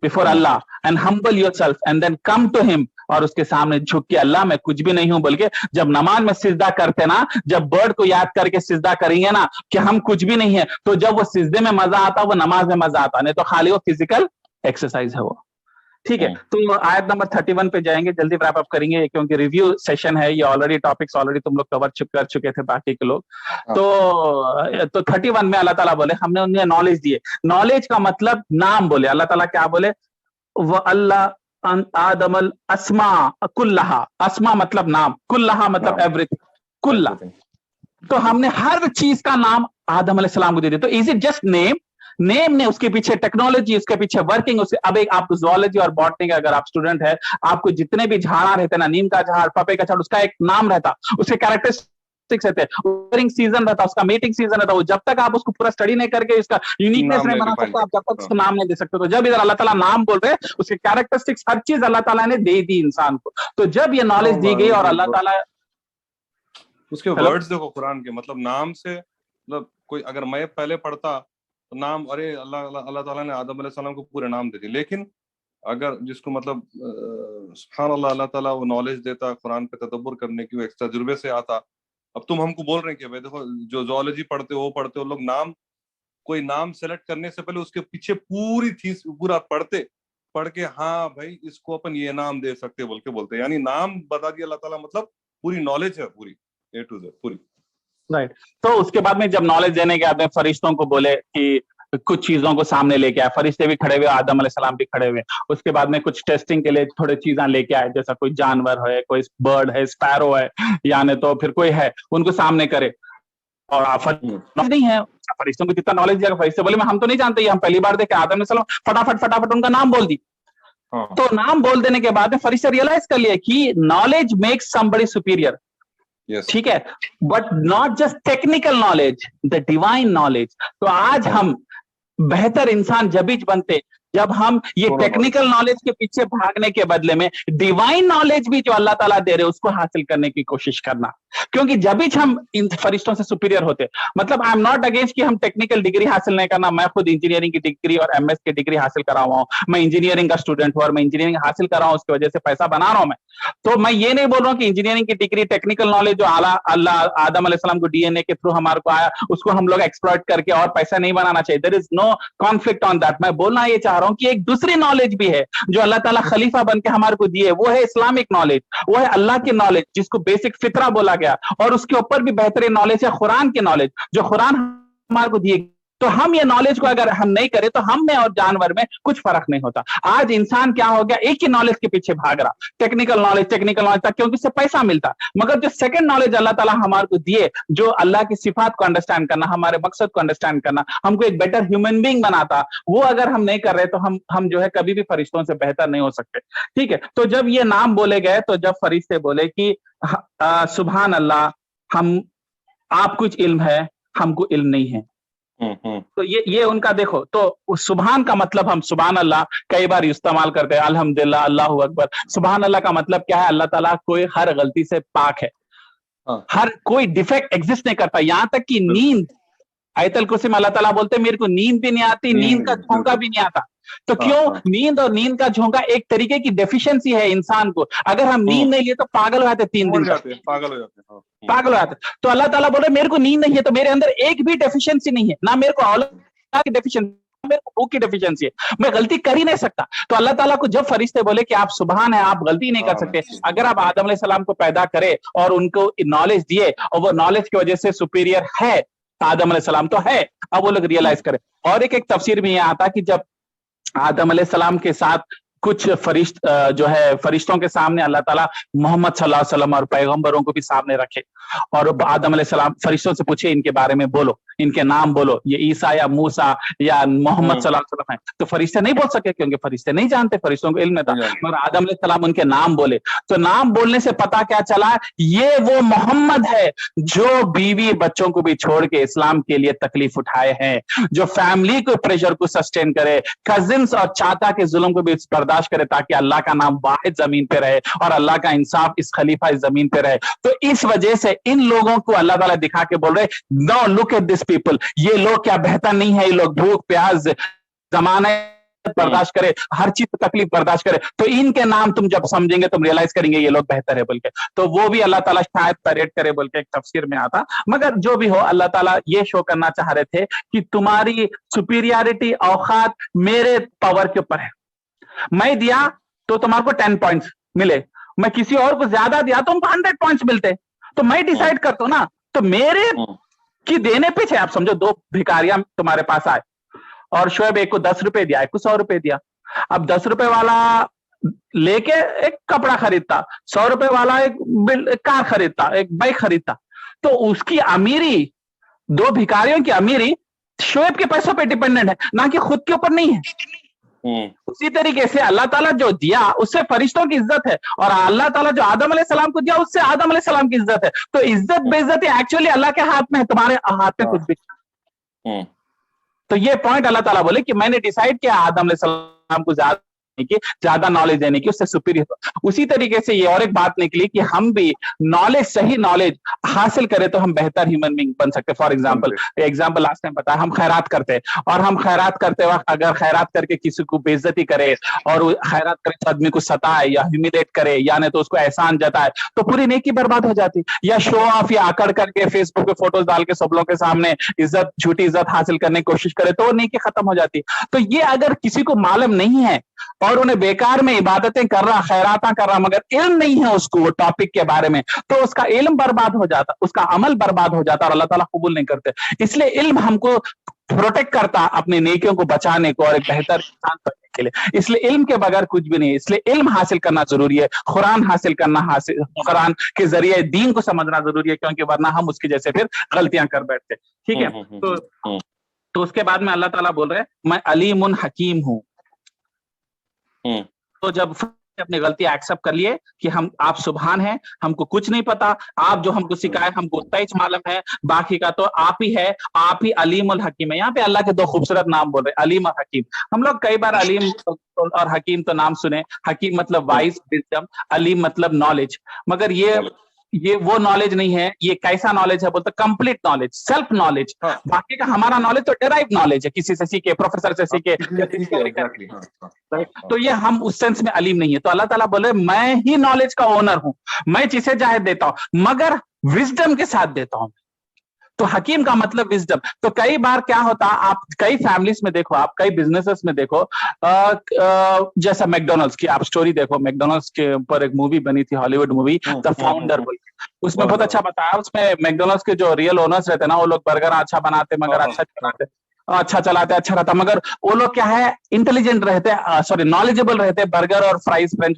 before Allah and humble yourself and then come to him, और उसके सामने झुक के, अल्लाह मैं कुछ भी नहीं हूं बोल के, जब नमाज में सिजदा करते ना, जब बर्ड को याद करके सिजदा करेंगे ना कि हम कुछ भी नहीं है, तो जब वो सिजदे में मजा आता, वो नमाज में मजा आता, नहीं तो खाली वो फिजिकल एक्सरसाइज है वो, ठीक है। तो आयत नंबर 31 पे जाएंगे, जल्दी रैप अप करेंगे क्योंकि रिव्यू सेशन है ये, ऑलरेडी टॉपिक्स ऑलरेडी तुम लोग कवर कर चुके थे बाकी के लोग। तो 31 में अल्लाह ताला बोले हमने उन्हें नॉलेज दिए। नॉलेज का मतलब नाम बोले, अल्लाह ताला क्या बोले, वह अल्लाह आदमल अस्मा कुल्लहा, अस्मा मतलब नाम, कुल्लहा मतलब एवरीथिंग, कुल्ला। तो हमने हर चीज का नाम आदम अलैहिस्सलाम को दे दिया। तो इज इट जस्ट नेम ने, उसके पीछे टेक्नोलॉजी, उसके पीछे वर्किंग, उसके अब एक आप जूलॉजी और बॉटनी का अगर आप स्टूडेंट है, आपको जितने भी झाड़ा रहते ना, नीम का झाड़, पपे का झाड़, उसका एक नाम रहता, उसके कैरेक्टरिस्टिक्स रहते, सीजन रहता, उसका मीटिंग सीजन रहता, वो जब तक आप उसको पूरा स्टडी नहीं करके उसका यूनिकनेस नहीं बना सकते, आप जब तक उसको नाम नहीं दे सकते। तो जब इधर अल्लाह ताला नाम बोल रहे, उसके कैरेक्टरिस्टिक्स हर चीज अल्लाह ताला ने दे दी इंसान को। तो जब ये नॉलेज दी गई और अल्लाह ताला, उसके वर्ड्स देखो कुरान के, मतलब नाम से, मतलब कोई अगर मैं पहले पढ़ता तो नाम, अरे अल्लाह ताला ने आदम अलैहिस्सलाम को पूरे नाम दे दिए, लेकिन अगर जिसको मतलब सुभान अल्लाह, अल्लाह ताला वो नॉलेज देता कुरान पे तदब्बर करने की, वो एक तजुर्बे से आता। अब तुम हमको बोल रहे हैं कि भाई देखो, जो जूलॉजी पढ़ते हो लोग, नाम, कोई नाम सेलेक्ट करने से पहले उसके पीछे पूरी चीज पूरा पढ़ के, हाँ भाई इसको अपन ये नाम दे सकते बोल के बोलते, यानी नाम बता दिया अल्लाह ताला, मतलब पूरी नॉलेज है, पूरी A to Z पूरी। राइट। तो उसके बाद में जब नॉलेज देने के बाद में फरिश्तों को बोले कि कुछ चीजों को सामने लेके आए, फरिश्ते भी खड़े हुए, आदम अलैहिस्सलाम भी खड़े हुए। उसके बाद में कुछ टेस्टिंग के लिए थोड़े चीजें लेके आए, जैसा कोई जानवर है, कोई बर्ड है, स्पैरो है, यानी तो फिर कोई है, उनको सामने करे। और नॉलेज नहीं है फरिश्तों को, जितना नॉलेज दिया, फरिश्ते बोले हम तो नहीं जानते, हम पहली बार देखे। आदम अलैहिस्सलाम फटाफट फटाफट उनका नाम बोल दी। तो नाम बोल देने के बाद में फरिश्ते रियलाइज कर लिया कि नॉलेज मेक्स समबडी सुपीरियर, ठीक है, but not just technical knowledge, the divine knowledge. तो आज हम बेहतर इंसान जब भी बनते जब हम ये टेक्निकल नॉलेज के पीछे भागने के बदले में डिवाइन नॉलेज भी जो अल्लाह ताला दे रहे उसको हासिल करने की कोशिश करना। क्योंकि जब भी हम इन फरिश्तों से सुपीरियर होते, मतलब आई एम नॉट अगेंस्ट कि हम टेक्निकल डिग्री हासिल नहीं करना। मैं खुद इंजीनियरिंग की डिग्री और एमएस की डिग्री हासिल करा हुआ हूं, मैं इंजीनियरिंग का स्टूडेंट हूं और मैं इंजीनियरिंग हासिल कर रहा हूं, उसकी वजह से पैसा बना रहा हूं मैं। तो मैं ये नहीं बोल रहा हूं कि इंजीनियरिंग की डिग्री, टेक्निकल नॉलेज जो अल्लाह आदम अलैहिस्सलाम को डीएनए के थ्रू हमारे को आया, उसको हम लोग एक्सप्लॉइट करके और पैसा नहीं बनाना चाहिए। There is no conflict on that. मैं बोलना ये चाह रहा हूं कि एक दूसरी नॉलेज भी है जो अल्लाह ताला खलीफा बन के हमारे को दिए, वो है इस्लामिक नॉलेज, वो है अल्लाह की नॉलेज जिसको बेसिक फितरा बोला गया, और उसके ऊपर भी बेहतरीन नॉलेज है कुरान की नॉलेज जो कुरान हमारे को दिए। तो हम ये नॉलेज को अगर हम नहीं करें तो हम में और जानवर में कुछ फर्क नहीं होता। आज इंसान क्या हो गया, एक ही नॉलेज के पीछे भाग रहा, टेक्निकल नॉलेज तक, क्योंकि उससे पैसा मिलता। मगर जो सेकंड नॉलेज अल्लाह ताला हमारे को दिए, जो अल्लाह की सिफात को अंडरस्टैंड करना, हमारे मकसद को अंडरस्टैंड करना, हमको एक बेटर ह्यूमन बीइंग बनाता, वो अगर हम नहीं कर रहे तो हम जो है कभी भी फरिश्तों से बेहतर नहीं हो सकते। ठीक है, तो जब ये नाम बोले गए तो जब फरिश्ते बोले कि सुभान अल्लाह, हम आप कुछ इल्म है, हमको इल्म नहीं है। तो ये उनका देखो, तो सुभान का मतलब हम सुभान अल्लाह कई बार इस्तेमाल करते हैं, अल्हम्दुलिल्लाह, अल्लाहु अकबर। सुभान अल्लाह का मतलब क्या है, अल्लाह ताला कोई हर गलती से पाक है, हर कोई डिफेक्ट एग्जिस्ट नहीं करता। यहां तक कि नींद, आयतल कुर्सी में अल्लाह ताला बोलते मेरे को नींद भी नहीं आती, नींद का झोंका भी नहीं आता। तो क्यों? नींद और नींद का झोंका एक तरीके की डेफिशिएंसी है इंसान को। अगर हम नींद नहीं लिए तो पागल हो जाते, 3 दिन पागल हो जाते। तो अल्लाह ताला बोले मेरे को नींद नहीं है, तो मेरे अंदर एक भी डेफिशिएंसी नहीं है, ना मेरे को औलाद की डेफिशिएंसी, मेरे को भूख की डेफिशिएंसी है, मैं गलती कर ही नहीं सकता। तो अल्लाह ताला को जब फरिश्ते बोले कि आप सुभान है, आप गलती नहीं कर सकते, अगर आप आदम अलैहिस्सलाम को पैदा करे और उनको नॉलेज दिए और वो नॉलेज की वजह से सुपीरियर है, आदम अलैहिस्सलाम तो है, अब वो लोग रियलाइज करें। और एक तफसीर में यह आता कि जब आदम अलैहिस्सलाम के साथ कुछ जो है फरिश्तों के सामने अल्लाह ताला मोहम्मद सल्लल्लाहु अलैहि वसल्लम और पैगंबरों को भी सामने रखे और आदम अलैहिस्सलाम फरिश्तों से पूछे इनके बारे में बोलो, इनके नाम बोलो, ये ईसा या मूसा या मोहम्मद सल्लल्लाहु अलैहि वसल्लम है। तो फरिश्ते नहीं बोल सके क्योंकि फरिश्ते नहीं जानते, फरिश्तों को इल्म था, मगर आदम अलैहिस्सलाम उनके नाम बोले। तो नाम बोलने से पता क्या चला, ये वो मोहम्मद है जो बीवी बच्चों को भी छोड़ के इस्लाम के लिए तकलीफ उठाए हैं, जो फैमिली को प्रेशर को सस्टेन करे, कजिन्स और चाचा के जुल्म को भी बर्दाश्त करे, ताकि अल्लाह का नाम वाहिद जमीन पे रहे और अल्लाह का इंसाफ इस खलीफा इस जमीन पे रहे। तो इस वजह से इन लोगों को अल्लाह ताला दिखा के बोल रहे, no look at this people, ये लोग क्या बेहतर नहीं है, ये लोग भूख प्यास जमाने बर्दाश्त करे, हर चीज तकलीफ बर्दाश्त करे, तो इनके नाम तुम जब समझेंगे तुम रियलाइज करेंगे ये लोग बेहतर है बोल के। तो वो भी अल्लाह ताला शायद परेड करे बोल के एक तफसीर में आता। मगर जो भी हो, अल्लाह ताला ये शो करना चाह रहे थे कि तुम्हारी सुपीरियरिटी औकात मेरे पावर के ऊपर है। मैं दिया तो तुम्हारे को 10 पॉइंट्स मिले, मैं किसी और को ज्यादा दिया तो उनको 100 पॉइंट्स मिलते। तो मैं डिसाइड करता हूं ना, तो मेरे की देने पीछे आप समझो 2 भिखारियां तुम्हारे पास आए और शोएब एक को 10 रुपए दिया, एक को 100 रुपए दिया। अब 10 रुपए वाला लेके एक कपड़ा खरीदता, 100 रुपए वाला एक कार खरीदता, एक बाइक खरीदता, तो उसकी अमीरी, 2 भिखारियों की अमीरी शोएब के पैसों पे डिपेंडेंट है, ना कि खुद के ऊपर नहीं है। उसी तरीके से अल्लाह ताला जो दिया उससे फरिश्तों की इज्जत है, और अल्लाह ताला जो आदम अलैहिस्सलाम को दिया उससे आदम अलैहिस्सलाम की इज्जत है। तो इज्जत बेइज्जती एक्चुअली अल्लाह के हाथ में है, तुम्हारे हाथ में कुछ भी। तो ये पॉइंट अल्लाह ताला बोले कि मैंने डिसाइड किया आदम अलैहिस्सलाम को ज्यादा नॉलेज देने की, उससे सुपीरियर। उसी तरीके से ये और एक बात निकली कि हम भी नॉलेज, सही नॉलेज हासिल करें तो हम बेहतर ह्यूमन बीइंग बन सकते। फॉर एग्जाम्पल लास्ट टाइम बताया, हम खैरात करते हैं और हम खैरात करते वक्त अगर खैरात करके किसी को बेइज्जती करे और खैरात करे तो आदमी को सताए या ह्यूमिलेट करे या नहीं तो उसको एहसान जताए, तो पूरी नेकी बर्बाद हो जाती। या शो ऑफ या आकड़ करके फेसबुक पे फोटोज डाल के सब लोगों के सामने इज्जत, झूठी इज्जत हासिल करने की कोशिश करे तो वो नेकी खत्म हो जाती। तो ये अगर किसी को मालूम नहीं है और उन्हें बेकार में इबादतें कर रहा, खैराता कर रहा, मगर इल्म नहीं है उसको वो टॉपिक के बारे में, तो उसका इल्म बर्बाद हो जाता, उसका अमल बर्बाद हो जाता और अल्लाह ताला कबूल नहीं करते। इसलिए इल्म हमको प्रोटेक्ट करता अपने नेकियों को बचाने को और एक बेहतर इंसान बनने के लिए। इसलिए इल्म के बगैर कुछ भी नहीं है, इसलिए इल्म हासिल करना जरूरी है, कुरान हासिल करना, कुरान के जरिए दीन को समझना जरूरी है, क्योंकि वरना हम उसकी जैसे फिर गलतियां कर बैठते। ठीक है, तो उसके बाद में अल्लाह ताला बोल रहे हैं मैं अलीमुन हकीम हूं। तो जब अपनी गलती एक्सेप्ट कर लिए कि हम आप सुभान हैं, हमको कुछ नहीं पता, आप जो हमको सिखाए हमको उतना ही मालूम है, बाकी का तो आप ही है, आप ही अलीम और हकीम है। यहाँ पे अल्लाह के दो खूबसूरत नाम बोल रहे हैं, अलीम और हकीम। हम लोग कई बार अलीम और हकीम तो नाम सुने, हकीम मतलब वाइज विजडम, अलीम मतलब नॉलेज, मगर ये वो नॉलेज नहीं है। ये कैसा नॉलेज है बोलते, कंप्लीट नॉलेज, सेल्फ नॉलेज। बाकी का हमारा नॉलेज तो डेराइव नॉलेज है, किसी से सीखे, प्रोफेसर से सीखे। तो ये हम उस सेंस में अलीम नहीं है। तो अल्लाह ताला बोले मैं ही नॉलेज का ओनर हूं, मैं जिसे चाहे देता हूं, मगर विजडम के साथ देता हूं। तो हकीम का मतलब विजडम। तो कई बार क्या होता, आप कई फैमिलीज में देखो, आप कई बिजनेसेस में देखो, जैसा मैकडोनल्ड्स की आप स्टोरी देखो, मैकडोनल्ड्स के ऊपर एक मूवी बनी थी, हॉलीवुड मूवी द फाउंडर बोल के, उसमें बहुत अच्छा बताया। उसमें मैकडोनल्ड्स के जो रियल ओनर्स रहते ना, वो लोग बर्गर अच्छा बनाते, मगर अच्छा चलाते, अच्छा रहता, मगर वो लोग क्या है, इंटेलिजेंट रहते, सॉरी नॉलेजेबल रहते बर्गर और फ्राइज फ्रेंच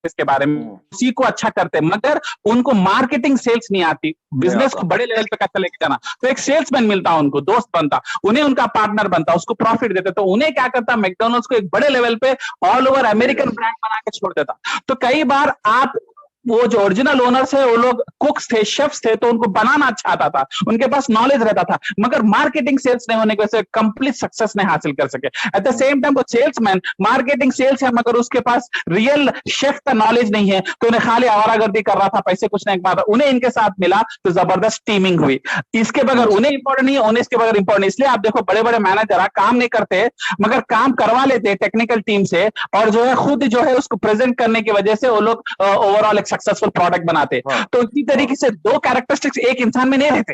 इसके बारे में, उसी को अच्छा करते, मगर उनको मार्केटिंग सेल्स नहीं आती, बिजनेस को बड़े लेवल पे कैसे लेके जाना। तो एक सेल्समैन मिलता, उनको दोस्त बनता, उन्हें उनका पार्टनर बनता, उसको प्रॉफिट देते, तो उन्हें क्या करता, मैकडोनल्ड्स को एक बड़े लेवल पे ऑल ओवर अमेरिकन ब्रांड बना के छोड़ देता। तो कई बार आप वो जो ओरिजिनल ओनर्स है, वो लोग कुक्स थे, शेफ्स थे, तो उनको बनाना अच्छा आता था, उनके पास नॉलेज रहता था, मगर मार्केटिंग सेल्स नहीं होने की वजह से कंप्लीट सक्सेस नहीं हासिल कर सके। एट द सेम टाइम वो सेल्समैन मार्केटिंग सेल्स है, मगर उसके पास रियल शेफ का नॉलेज नहीं है, तो उन्हें खाली आवारागर्दी कर रहा था, पैसे कुछ नहीं कमा था। उन्हें इनके साथ मिला तो जबरदस्त टीमिंग हुई। इसके बगैर उन्हें इंपॉर्टेंट नहीं है, उन्हें इसके बगैर इंपॉर्टेंट। इसलिए आप देखो बड़े बड़े मैनेजर काम नहीं करते, मगर काम करवा लेते टेक्निकल टीम से, और जो है खुद जो है उसको प्रेजेंट करने की वजह से वो लोग ओवरऑल एक सक्सेसफुल प्रोडक्ट बनाते। तो इसी तरीके से दो कैरेक्टरिस्टिक्स एक इंसान में नहीं रहते,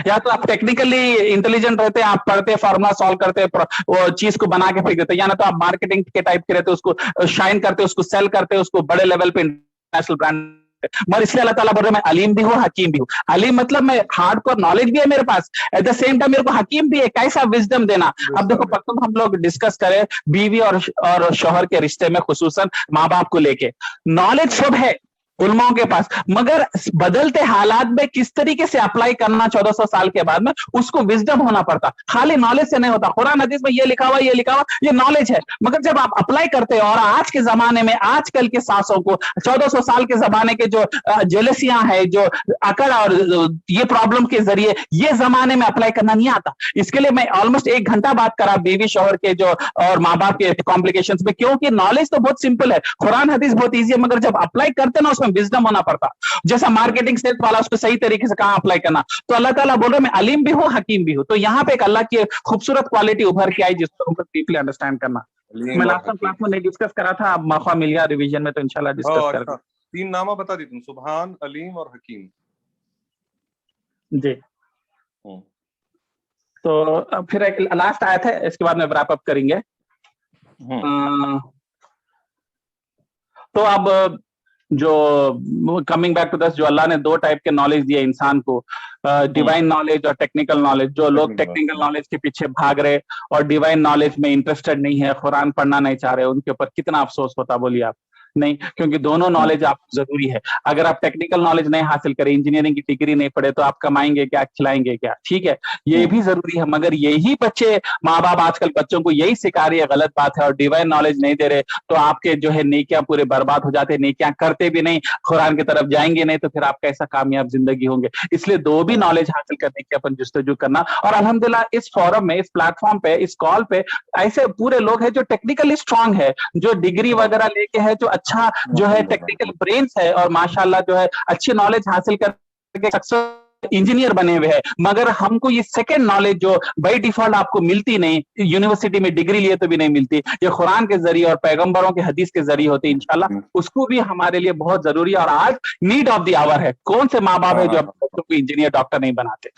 या तो आप टेक्निकली इंटेलिजेंट रहते हैं, आप पढ़ते, फॉर्मुला सॉल्व करते, वो चीज को बना के फेंक देते, या ना तो आप मार्केटिंग के टाइप के रहते, उसको शाइन करते, उसको सेल करते, उसको बड़े लेवल पे इंटरनेशनल ब्रांड। मगर इसलिए अल्लाह ताला बोल रहे हैं मैं अलीम भी हूँ, हकीम भी हूँ। अलीम मतलब मैं हार्डकोर नॉलेज भी है मेरे पास, एट द सेम टाइम मेरे को हकीम भी है, कैसा विजडम देना। अब देखो परसों हम लोग डिस्कस करें बीवी और शौहर के रिश्ते में, खुसूसन माँ बाप को लेके, नॉलेज सब है उलमाओं के पास, मगर बदलते हालात में किस तरीके से अप्लाई करना 1400 साल के बाद में, उसको विजडम होना पड़ता, खाली नॉलेज से नहीं होता। कुरान हदीस में ये लिखा हुआ, ये लिखा हुआ, ये नॉलेज है, मगर जब आप अप्लाई करते हो, और आज के जमाने में आजकल के सासों को 1400 साल के जमाने के जो जेलसियां है, जो अकड़ और ये प्रॉब्लम के जरिए ये जमाने में अप्लाई करना नहीं आता। इसके लिए मैं ऑलमोस्ट 1 घंटा बात करा बीवी शौहर के जो और माँ बाप के कॉम्प्लिकेशंस में, क्योंकि नॉलेज तो बहुत सिंपल है, कुरान हदीस बहुत ईजी है, मगर जब अप्लाई करते ना उसमें विजडम होना पड़ता। जैसा मार्केटिंग सेल्स वाला, उसको सही तरीके से कहां अप्लाई करना। तो अल्लाह ताला बोल रहे मैं अलीम भी हूं, हकीम भी हूं। तो यहाँ पे एक अल्लाह की खूबसूरत क्वालिटी उभर के आई, जिसको हमको डीपली अंडरस्टैंड करना। मैं लास्ट क्लास में नहीं डिस्कस करा था, अब मौका मिल गया रिवीजन में, तो इंशाल्लाह डिस्कस करेंगे। 3 नामा बता दी तुम, सुभान, अलीम और हकीम जी। तो फिर एक लास्ट आयत है, इसके बाद में रैप अप करेंगे। तो अब जो कमिंग बैक टू दस, जो अल्लाह ने 2 टाइप के नॉलेज दिए इंसान को, डिवाइन नॉलेज और टेक्निकल नॉलेज। जो लोग टेक्निकल नॉलेज के पीछे भाग रहे और डिवाइन नॉलेज में इंटरेस्टेड नहीं है, कुरान पढ़ना नहीं चाह रहे, उनके ऊपर कितना अफसोस होता बोलिए आप। नहीं, क्योंकि दोनों नॉलेज आपको जरूरी है। अगर आप टेक्निकल नॉलेज नहीं हासिल करें, इंजीनियरिंग की डिग्री नहीं पढ़े, तो आप कमाएंगे क्या, खिलाएंगे क्या? ठीक है, ये भी जरूरी है, मगर यही बच्चे, माँ बाप आजकल बच्चों को यही सिखा रही है, गलत बात है, और डिवाइन नॉलेज नहीं दे रहे, तो आपके जो है नेकियां पूरे बर्बाद हो जाते, नेकियां करते भी नहीं, कुरान की तरफ जाएंगे नहीं, तो फिर आप कैसा कामयाब जिंदगी होंगे। इसलिए 2 भी नॉलेज हासिल करने की अपन जुस्तजू करना। और अल्हम्दुलिल्लाह इस फोरम में, इस प्लेटफॉर्म पे, इस कॉल पे ऐसे पूरे लोग हैं जो टेक्निकली स्ट्रांग है, जो डिग्री वगैरह लेके है, जो अच्छा जो है टेक्निकल ब्रेन्स है, और माशाल्लाह जो है अच्छी नॉलेज हासिल करके सक्सेस इंजीनियर बने हुए हैं। मगर हमको ये सेकंड नॉलेज जो बाय डिफॉल्ट आपको मिलती नहीं, यूनिवर्सिटी में डिग्री लिए तो भी नहीं मिलती, ये कुरान के जरिए और पैगंबरों के हदीस के जरिए होती है, इंशाल्लाह उसको भी हमारे लिए बहुत जरूरी है। और आज नीड ऑफ द आवर है। कौन से माँ बाप है जो बच्चों को इंजीनियर डॉक्टर नहीं बनाते।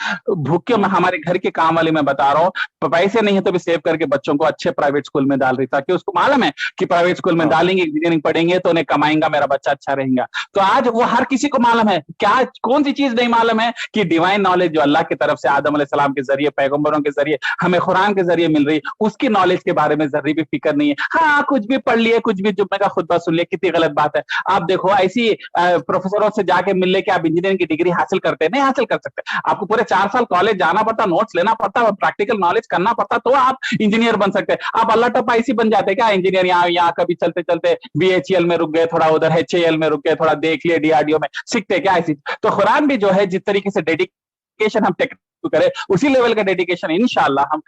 भूखे हमारे घर के काम वाले मैं बता रहा हूँ, पैसे नहीं है तो भी सेव करके बच्चों को अच्छे प्राइवेट स्कूल में डाल रही, ताकि उसको मालूम है कि प्राइवेट स्कूल में डालेंगे, इंजीनियरिंग पढ़ेंगे तो उन्हें कमाएंगा, मेरा बच्चा अच्छा रहेगा। तो आज वो हर किसी को मालूम है, क्या कौन सी चीज नहीं मालूम है कि डिवाइन नॉलेज जो अल्लाह की तरफ से आदम अलैहिस्सलाम के जरिए, पैगंबरों के जरिए, हमें कुरान के जरिए मिल रही, उसकी नॉलेज के बारे में जर्री भी फिक्र नहीं है। हाँ, कुछ भी पढ़ लिए, कुछ भी जुम्मे का खुतबा सुन लिया, कितनी गलत बात है। आप देखो ऐसी प्रोफेसरों से जाके मिल ले कि आप इंजीनियरिंग की डिग्री हासिल करते हैं, नहीं हासिल कर सकते। आपको पूरे 4 साल कॉलेज जाना पड़ता, नोट्स लेना पड़ता, प्रैक्टिकल नॉलेज करना पड़ता, तो आप इंजीनियर बन सकते हैं। आप अल्लाह टप्पा ऐसी बन जाते क्या इंजीनियर, यहाँ कभी चलते चलते BHEL में रुक गए, थोड़ा उधर HAL में रुक गए, थोड़ा देख लिए DRDO में, सीखते क्या ऐसी। तो कुरान भी जो है जिस तरीके से डेडिकेशन हम करें, उसी लेवल का डेडिकेशन इंशाल्लाह हम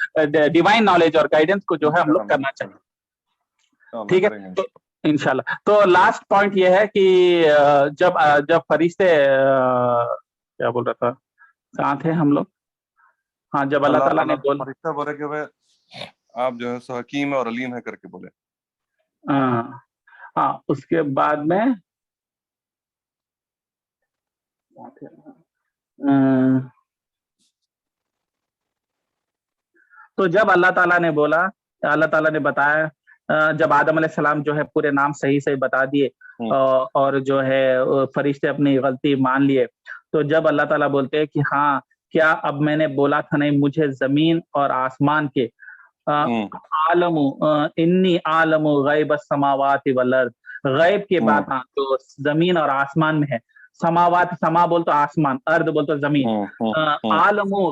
डिवाइन नॉलेज और गाइडेंस को जो है हम लोग करना चाहिए। ठीक है, तो इंशाल्लाह। तो लास्ट पॉइंट ये है कि जब फरिश्ते क्या बोल रहा था, कहाँ थे हम लोग? हाँ, जब अल्लाह ताला ने फरिश्ता बोले कि वे आप जो है सो हकीम और अलीम है करके बोले। हाँ, उसके बाद में तो जब अल्लाह ताला ने बोला, अल्लाह ताला ने बताया, जब आदम अलैहिस्सलाम जो है पूरे नाम सही सही बता दिए और जो है फरिश्ते अपनी गलती मान लिए, तो जब अल्लाह ताला बोलते हैं कि हाँ, क्या अब मैंने बोला था नहीं, मुझे जमीन और आसमान के आलमु इन्नी आलमु गैब समावाति वल अर्द, गैब के बात हाँ तो जमीन और आसमान में है। समावात, समा बोल तो आसमान, अर्द बोल तो जमीन, आलमु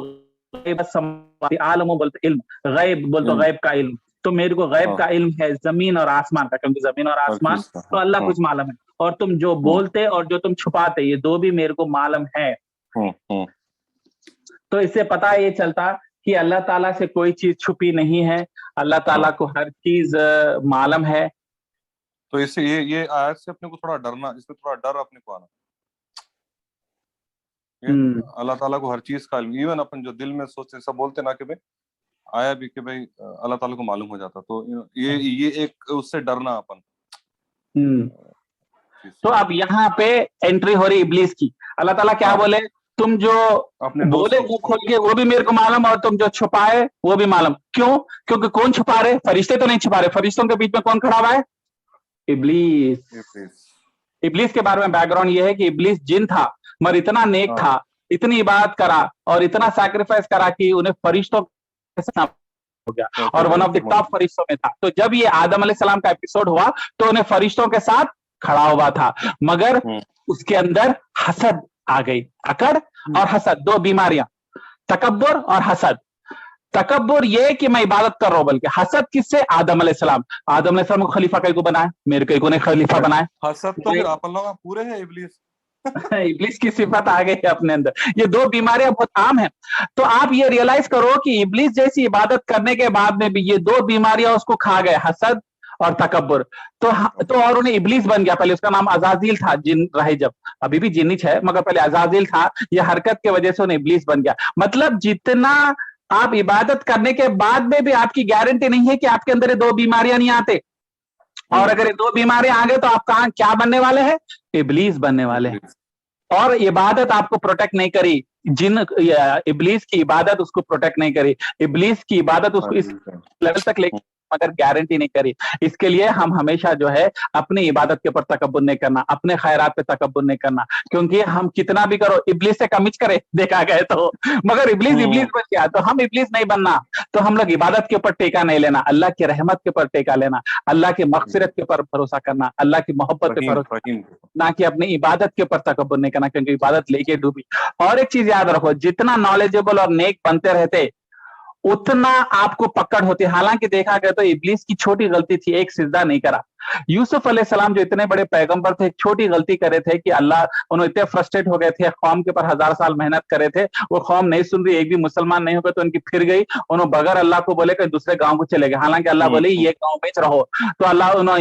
गैब समावाति, आलमु बोल तो इल्म, गैब बोल तो गैब का इल्म। तो मेरे को गैब का इल्म है जमीन और आसमान का, क्योंकि जमीन और आसमान तो अल्लाह कुछ मालूम है, और तुम जो बोलते और जो तुम छुपाते ये दो भी मेरे को मालूम है। तो इससे पता ये चलता कि अल्लाह ताला से कोई चीज छुपी नहीं है, अल्लाह ताला को हर चीज मालूम है। तो इससे ये आयत से अपने को थोड़ा डरना, इसमें थोड़ा डर अपने को आना, अल्लाह ताला को हर चीज का इल्म, इवन अपन जो दिल में सोचते सब बोलते ना कि भाई आया भी कि भाई अल्लाह ताला को मालूम हो जाता, तो ये एक उससे डरना अपन। तो अब यहाँ पे एंट्री हो रही इब्लीस की। अल्लाह ताला क्या बोले, तुम जो बोले मुंह खोल के वो भी मेरे को मालूम, और तुम जो छुपाए वो भी मालूम। क्यों? क्योंकि कौन छुपा रहे? फरिश्ते तो नहीं छुपा रहे। फरिश्तों के बीच में कौन खड़ा हुआ है? इब्लीस। इब्लीस के बारे में बैकग्राउंड ये है कि इब्लीस जिन था, मगर इतना नेक था, इतनी इबादत करा और इतना सैक्रिफाइस करा कि उन्हें फरिश्तों हो गया और वन ऑफ द टॉप फरिश्तों में था। तो जब ये आदम अलैहिस्सलाम का एपिसोड हुआ तो उन्हें फरिश्तों के साथ खड़ा हुआ था, मगर उसके अंदर हसद आ गई। अकड़ और हसद, दो बीमारियां, तकब्बुर और हसद। तकब्बुर ये कि मैं इबादत कर रहा हूं, बल्कि हसद किससे? आदम अलैहिस्सलाम। आदम अलैहिस्सलाम को खलीफा कई को बनाया, मेरे को ने खलीफा बनाया। हसद तो फिर अपन लोग पूरे हैं इब्लीस। इब्लीस की सिफत आ गई है अपने अंदर। ये दो बीमारियां बहुत आम है। तो आप ये रियलाइज करो कि इब्लीस जैसी इबादत करने के बाद में भी ये दो बीमारियां उसको खा गए, हसद और तकब्बुर। तो और उन्हें इब्लीस बन गया। पहले उसका नाम अजाजिल था, जिन रहे जब, अभी भी जिन्निच है मगर पहले अजाजिल था। ये हरकत की वजह से उन्हें इब्लीस बन गया। मतलब जितना आप इबादत करने के बाद में भी आपकी गारंटी नहीं है कि आपके अंदर ये दो बीमारियां नहीं आते, और अगर ये दो बीमारियां आ गए तो आप कहां क्या बनने वाले हैं? इब्लीस बनने वाले हैं। और इबादत आपको प्रोटेक्ट नहीं करी, जिन इब्लीस की इबादत उसको प्रोटेक्ट नहीं करी, इब्लीस की इबादत उसको इस लेवल तक लेके मगर गारंटी नहीं करी। इसके लिए हम हमेशा जो है अपनी इबादत के ऊपर तकब्बुर नहीं करना, अपने खैरात पे तकब्बुर नहीं करना, क्योंकि हम कितना भी करो इब्लीस से कमिच करे देखा गए तो, मगर इब्लीस इब्लीस बन गया तो हम इब्लीस नहीं बनना। तो हम लोग इबादत के ऊपर टेका नहीं लेना, अल्लाह की रहमत के ऊपर टेका लेना, अल्लाह की मग़फ़िरत के ऊपर भरोसा करना, अल्लाह की मोहब्बत पे भरोसा, ना कि अपनी इबादत के ऊपर तकब्बुर नहीं करना, क्योंकि इबादत लेके डूबी। और एक चीज याद रखो, जितना नॉलेजेबल और नेक बनते रहते उतना आपको पकड़ होती। हालांकि देखा गया तो इब्लीस की छोटी गलती थी, एक सिजदा नहीं करा। यूसुफ अलैहिस्सलाम जो इतने बड़े पैगंबर थे, एक छोटी गलती करे थे कि अल्लाह, उन्होंने इतने फ्रस्ट्रेट हो गए थे, कौम के ऊपर 1000 साल मेहनत करे थे, वो कौम नहीं सुन रही, एक भी मुसलमान नहीं हो गए तो उनकी फिर गई। उन्होंने बगैर अल्लाह को बोले कि दूसरे गांव को चले गए, हालांकि अल्लाह बोले ये गांव में रहो। तो अल्लाह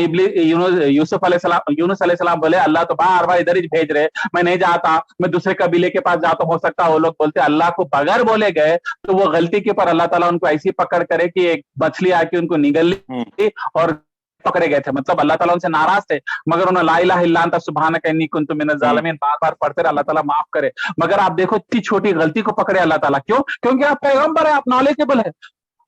यूसुफ अलैहिस्सलाम बोले अल्लाह तो बार बार इधर ही भेज रहे, मैं नहीं जाता, मैं दूसरे कबीले के पास जाता, हो सकता वो लोग बोलते। अल्लाह को बगैर बोले गए तो वो गलती के ऊपर अल्लाह ताला उनको ऐसी पकड़ करे कि एक मछली आके उनको निगल ली और पकड़े गए थे, मतलब अल्लाह ताला उनसे नाराज थे, मगर उन्होंने ला इलाहा इल्ला अंता सुब्हानका इन्नी कुन्तु मिनज़ ज़ालिमीन बार बार पढ़ते रहे, अल्लाह ताला माफ करे। मगर आप देखो इतनी छोटी गलती को पकड़े अल्लाह ताला, क्यों? क्योंकि आप पैगंबर है, आप नॉलेजेबल है।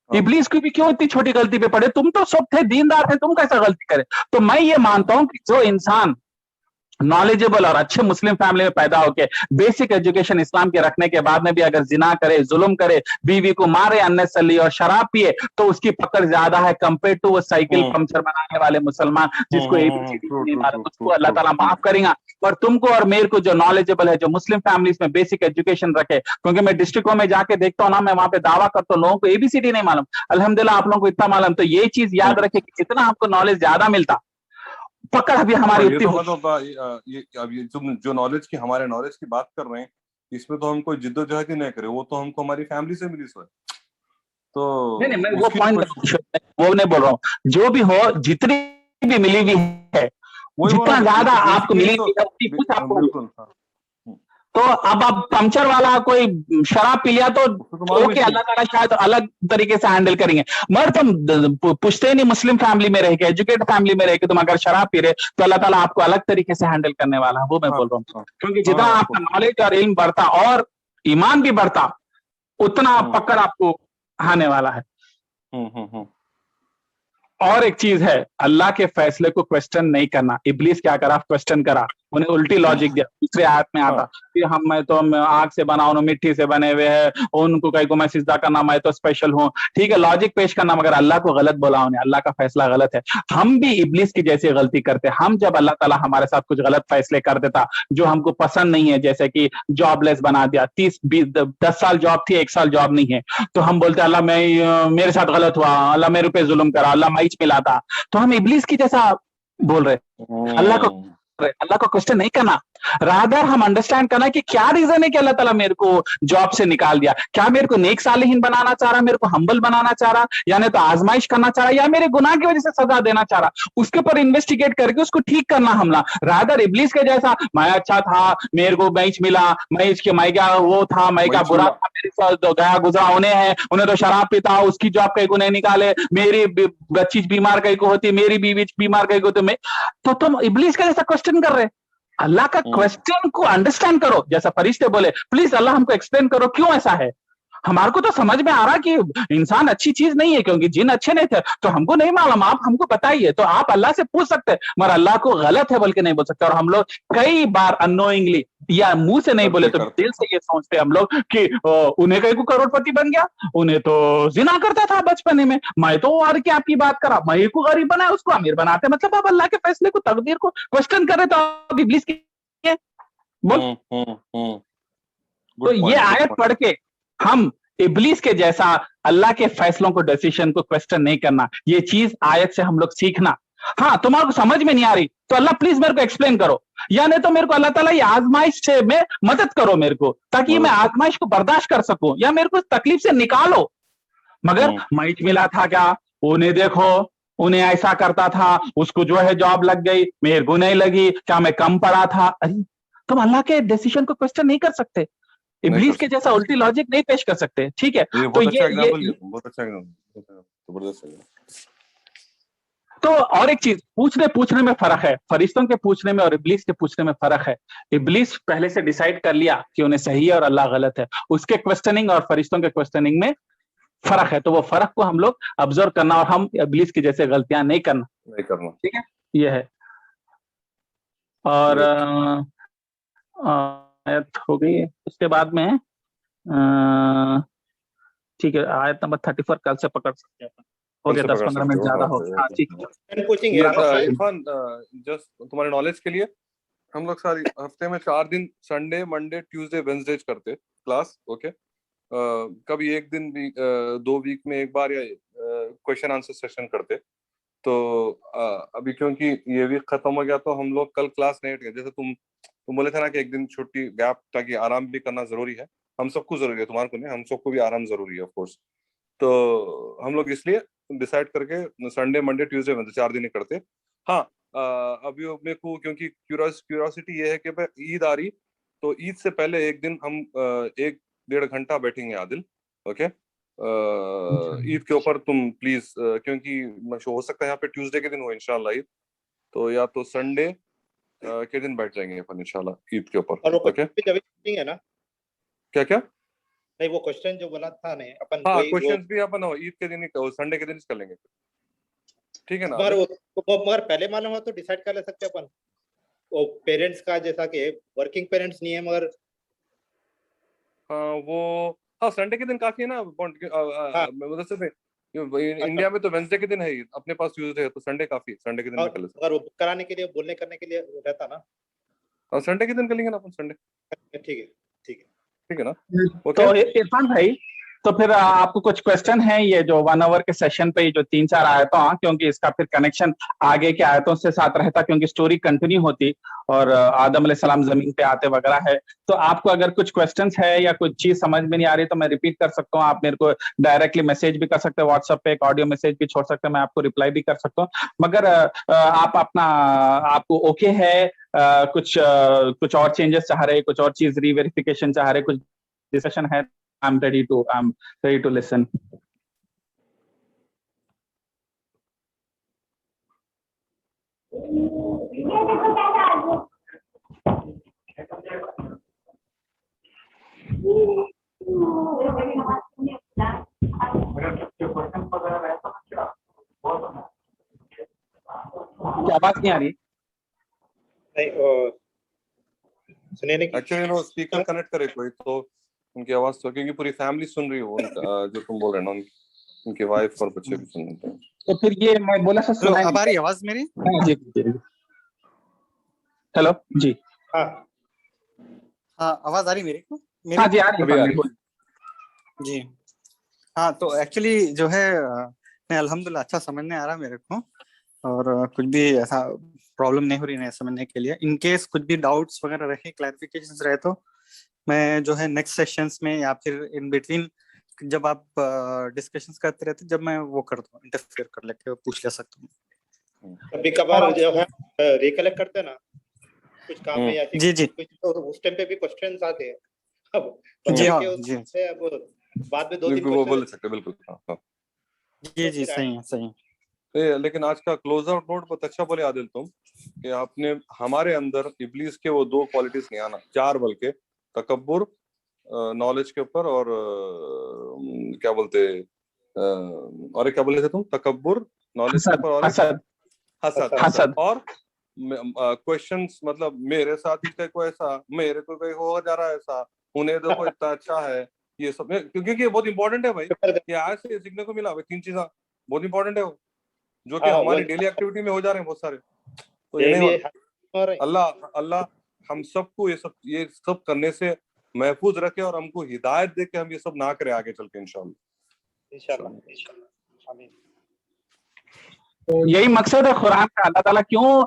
इब्लीस की भी क्यों इतनी छोटी गलती पे पड़े? तुम तो सब थे, दीनदार थे, तुम कैसा गलती करे? तो मैं ये मानता हूं कि जो इंसान नॉलेजेबल और अच्छे मुस्लिम फैमिली में पैदा होके बेसिक एजुकेशन इस्लाम के रखने के बाद में भी अगर जिना करे, जुल्म करे, बीवी को मारे अननेसेसरली और शराब पिए, तो उसकी पकड़ ज्यादा है कंपेयर टू वो साइकिल पंक्चर बनाने वाले मुसलमान जिसको एबीसीडी नहीं मालूम, उसको अल्लाह ताला माफ करेगा। और तुमको और मेरे को जो नॉलेजेबल है, जो मुस्लिम फैमिलीज में बेसिक एजुकेशन रखे, क्योंकि मैं डिस्ट्रिक्टों में जाके देखता हूँ ना, मैं वहां पे दावा करता हूँ लोगों को एबीसीडी नहीं मालूम, अल्हम्दुलिल्लाह आप लोगों को इतना मालूम। तो ये चीज याद रखे कि जितना हमको नॉलेज ज्यादा मिलता, पकड़ अभी हमारी ये उतनी तो मतलब ये अब ये तुम जो नॉलेज की हमारे नॉलेज की बात कर रहे हैं, इसमें तो हम कोई जिद्दोजहद ही नहीं करे, वो तो हमको हमारी फैमिली से मिली सो है। तो नहीं मैं वो उसकी पॉइंट वो नहीं बोल रहा हूँ, जो भी हो जितनी भी मिली हुई है, वही बोला जितना ज्यादा आपको बेसिकली मिली तो हुई है उतनी कुछ आपको। बिल्कुल। तो अब आप पंचर वाला कोई शराब पी लिया तो उसको तो मालूम ही ओके, नहीं। अल्लाह ताला शायद अलग तरीके से हैंडल करेंगे, मगर तुम पूछते नहीं मुस्लिम फैमिली में रह के, एजुकेटेड फैमिली में रह के तुम अगर शराब पी रहे, तो अल्लाह ताला आपको अलग तरीके से हैंडल करने वाला है, वो मैं बोल रहा हूँ। क्योंकि जितना आपका नॉलेज और इल्म बढ़ता और ईमान भी बढ़ता, उतना पकड़ आपको आने वाला है। और एक चीज है, अल्लाह के फैसले को क्वेश्चन नहीं करना। इब्लीस क्या करा? क्वेश्चन करा, उन्हें उल्टी लॉजिक दिया। दूसरे आयत में आता कि मैं तो आग से बना हूं, मिट्टी से बने हुए हैं, उनको कहीं को मैं सिजदा करना, मैं तो स्पेशल हूं। ठीक है, लॉजिक पेश करना, मगर अल्लाह को गलत बोला उन्हें, अल्लाह का फैसला गलत है। हम भी इब्लीस की जैसी गलती करते। हम जब अल्लाह ताला हमारे साथ कुछ गलत फैसले कर देता जो हमको पसंद नहीं है, जैसे कि जॉबलेस बना दिया, 30-20-10 साल जॉब थी, 1 साल जॉब नहीं है, तो हम बोलते अल्लाह मैं मेरे साथ गलत हुआ, अल्लाह मेरे पे जुल्म करा, अल्लाह मैं मिला था। तो हम इब्लीस की जैसा बोल रहे, अल्लाह को क्वेश्चन नहीं करना, रादर हम अंडरस्टैंड करना कि क्या रीजन है कि अल्लाह ताला मेरे को जॉब से निकाल दिया। क्या मेरे को नेक सालिहीन बनाना चाह रहा, मेरे को हम्बल बनाना चाह रहा, या नहीं तो आजमाइश करना चाह रहा, या मेरे गुनाह की वजह से सजा देना चाह रहा, उसके ऊपर इन्वेस्टिगेट करके उसको ठीक करना हमला। रादर इब्लीस के जैसा मैं अच्छा था, मेरे को मैच मिला, मैं क्या वो था, मैं क्या बुरा था, मेरे साथ गया गुजरा उन्हें तो शराब पीता, उसकी जॉब कहीं को नहीं निकाले, मेरी बच्ची बीमार कहीं को होती, मेरी बीवी बीमार कहीं को, तो तुम इब्लीस का जैसा क्वेश्चन कर रहे। अल्लाह का क्वेश्चन को अंडरस्टैंड करो, जैसा फरिश्ते बोले प्लीज अल्लाह हमको एक्सप्लेन करो क्यों ऐसा है। हमारे को तो समझ में आ रहा कि इंसान अच्छी चीज नहीं है, क्योंकि जिन अच्छे नहीं थे, तो हमको नहीं मालूम, आप हमको बताइए। तो आप अल्लाह से पूछ सकते हैं, मगर अल्लाह को गलत है बल्कि नहीं बोल सकते। और हम लोग कई बार अननोइंगली या मुंह से नहीं बोले तो दिल से ये सोचते हम लोग कि उन्हें कहीं को करोड़पति बन गया, उन्हें तो जिना करता था बचपने में, मैं तो और क्या आपकी बात करा, मैं को गरीब बनाया उसको अमीर बनाते। मतलब आप अल्लाह के फैसले को, तकदीर को क्वेश्चन कर रहे, तो आप इब्लीस की बोल। तो ये आयत पढ़ के हम इब्लीस के जैसा अल्लाह के फैसलों को, डिसीजन को क्वेश्चन नहीं करना, ये चीज आयत से हम लोग सीखना। हाँ, तुम्हारे समझ में नहीं आ रही तो अल्लाह प्लीज मेरे को एक्सप्लेन करो, या नहीं तो मेरे को अल्लाह ताला ये आजमाइश से में मदद करो मेरे को, ताकि मैं आजमाइश को बर्दाश्त कर सकूं, या मेरे को तकलीफ से निकालो। मगर मैच मिला था क्या, उन्हें देखो, उन्हें ऐसा करता था, उसको जो है जॉब लग गई, मेरे को नहीं लगी, क्या मैं कम पढ़ा था। अरे तुम अल्लाह के डिसीजन को क्वेश्चन नहीं कर सकते, इब्लीस के जैसा उल्टी लॉजिक नहीं पेश कर सकते। ठीक है, तो ये बहुत अच्छा एग्जांपल, जबरदस्त। तो और एक चीज, पूछने में फर्क है, फरिश्तों के पूछने में और इब्लीस के पूछने में फर्क है। इब्लीस पहले से डिसाइड कर लिया कि उन्हें सही है और अल्लाह गलत है, उसके क्वेश्चनिंग और फरिश्तों के क्वेश्चनिंग में फर्क है। तो वो फर्क को हम लोग ऑब्जर्व करना, और हम इब्लीस की जैसे गलतियां नहीं करना। ठीक है, ये है। और आयत हो गई, उसके बाद में ठीक है, आयत नंबर 34 कल से पकड़ सकते हैं, हो गया 10-15 मिनट ज्यादा हो। हाँ ठीक है। इरफान, जस्ट तुम्हारे नॉलेज के लिए, हम लोग सारी हफ्ते में 4 दिन, संडे मंडे ट्यूसडे वेडनेसडे करते क्लास, ओके। कभी एक दिन भी 2 वीक में एक बार या क्वेश्चन आंसर सेशन करते। तो अभी क्योंकि ये वीक खत्म हो गया, तो हम लोग कल क्लास नहीं अटेंड। जैसे तुम बोले थे ना कि एक दिन छुट्टी गैप, ताकि आराम भी करना जरूरी है, हम सबको जरूरी है, तुम्हारे को नहीं, हम सबको भी आराम जरूरी है ऑफ कोर्स। तो हम लोग इसलिए डिसाइड करके संडे मंडे ट्यूसडे वेडनेसडे 4 दिन ही करते। हाँ, अभी मेरे को क्योंकि क्यूरियोसिटी ये है कि ईद आ रही, तो ईद से पहले एक दिन हम 1-1.5 घंटा बैठेंगे आदिल, ओके। ईद के ऊपर तुम प्लीज, क्योंकि हो सकता है यहाँ पे ट्यूसडे के दिन हो इंशाल्लाह ईद, तो या तो संडे के दिन बैठ जाएंगे अपन इंशाल्लाह ईद के ऊपर। और वो ओके, क्वेश्चन है ना? क्या क्या? नहीं, वो क्वेश्चन जो बोला था ने अपन, हाँ, वही क्वेश्चंस भी अपन ईद के दिन ही, संडे के दिन कर लेंगे, ठीक है ना? मगर पहले मालूम हो तो डिसाइड कर ले सकते हैं अपन, वो पेरेंट्स का, जैसा कि वर्किंग पेरेंट्स नहीं है मगर वो संडे के दिन काफी है ना मतलब इंडिया में तो वेंसडे के दिन है, अपने पास ट्यूसडे है, तो संडे काफी, संडे के दिन में कर ले सकते अगर वो बुक कराने के लिए, बोलने करने के लिए रहता ना, हैं। संडे के दिन कर लेंगे ना अपन, संडे, ठीक है ठीक है ठीक है ना? तो इरफान भाई, तो फिर आपको कुछ क्वेश्चन है ये जो 1 आवर के सेशन पे जो 3-4 आयतों, क्योंकि इसका फिर कनेक्शन आगे के आयतों से साथ रहता, क्योंकि स्टोरी कंटिन्यू होती और आदम अलैहिस्सलाम जमीन पे आते वगैरह है। तो आपको अगर कुछ क्वेश्चंस है या कुछ चीज समझ में नहीं आ रही तो मैं रिपीट कर सकता हूँ, आप मेरे को डायरेक्टली मैसेज भी कर सकते हैं, व्हाट्सएप पे एक ऑडियो मैसेज भी छोड़ सकते हैं, मैं आपको रिप्लाई भी कर सकता हूँ। मगर आप अपना, आपको ओके है, कुछ और चेंजेस चाह रहे, कुछ और चीज रीवेरिफिकेशन चाह रहे, कुछ डिस्कशन है, I'm ready to listen. क्या आवाज नहीं आ रही? नहीं, सुनिए नहीं, एक्चुअली नो स्पीकर कनेक्ट करे कोई तो उनकी आवाज, तो क्योंकि पूरी फैमिली सुन रही हो उनका, जो तुम बोल रहे हो ना, उनके वाइफ और बच्चे भी सुन रहे हैं, तो फिर ये मैं बोला सर, सुना अब आ रही आवाज मेरी? हाँ जी, हेलो जी, हाँ आवाज आ रही मेरी को? हाँ जी, आ रही है जी। हाँ, तो एक्चुअली जो है नहीं, अल्हम्दुलिल्लाह अच्छा समझने आ रहा मेरे को, और कुछ भी ऐसा प्रॉब्लम नहीं हो रही है समझने के लिए। इन केस कुछ भी डाउट्स वगैरह रहे, क्लैरिफिकेशंस रहे, तो मैं जो है नेक्स्ट सेशंस में या फिर इन बिटवीन जब आप डिस्कशंस करते रहते, जब मैं वो करता हूँ, इंटरफेयर कर लेके पूछ ले सकता हूँ। कभी कभार जो है रिकलेक्ट करते हैं ना कुछ काम में, या जी जी, कुछ तो उस टाइम पे भी क्वेश्चंस आते हैं। अब जी हाँ, के जी अब बाद में 2-3 बिल्कुल वो बोल क्वेश्चन, सकते, बिल्कुल। हाँ जी जी, सही है सही है। लेकिन आज का क्लोज आउट नोट बहुत अच्छा बोले आदिल तुम, कि आपने हमारे अंदर इब्लीस के वो 2 क्वालिटीज नहीं आना, 4 बल्कि, तकब्बुर नॉलेज के ऊपर, और क्या बोलते, और क्या बोले थे तुम? तकब्बुर नॉलेज के ऊपर, और हसद, और क्वेश्चंस, मतलब मेरे साथ ही कोई ऐसा, मेरे को कोई हो जा रहा है ऐसा, उन्हें देखो इतना अच्छा है, ये सब, क्योंकि ये बहुत इंपॉर्टेंट है भाई, ये आज से सीखने को मिला भाई, 3 चीजें बहुत इंपॉर्टेंट है वो, जो कि हमारी डेली एक्टिविटी में हो जा रहे हैं बहुत सारे। तो ये नहीं, अल्लाह हम सबको ये सब करने से महफूज रखे, और हमको हिदायत दे के हम ये सब ना करें आगे चल के, इंशाल्लाह। आमीन। तो यही मकसद है कुरान का। अल्लाह ताला क्यों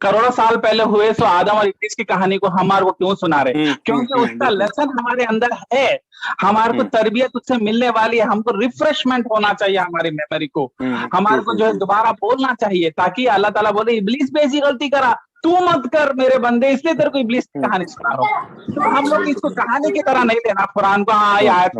करोड़ों साल पहले हुए सो आदम और इब्लीस की कहानी को हमारे को क्यों सुना रहे? क्योंकि उसका लेसन हमारे अंदर है, हमारे को तरबियत उससे मिलने वाली है, हमको रिफ्रेशमेंट होना चाहिए हमारी मेमोरी को, हमारे को जो है दोबारा बोलना चाहिए, ताकि अल्लाह ताला बोले इब्लीस पे ऐसी गलती करा, तू मत कर मेरे बंदे, इसलिए तेरे को इब्लीस की कहानी सुना रहा हूँ। तो हम लोग इसको कहानी की तरह नहीं लेना कुरान को, हाँ ये आयत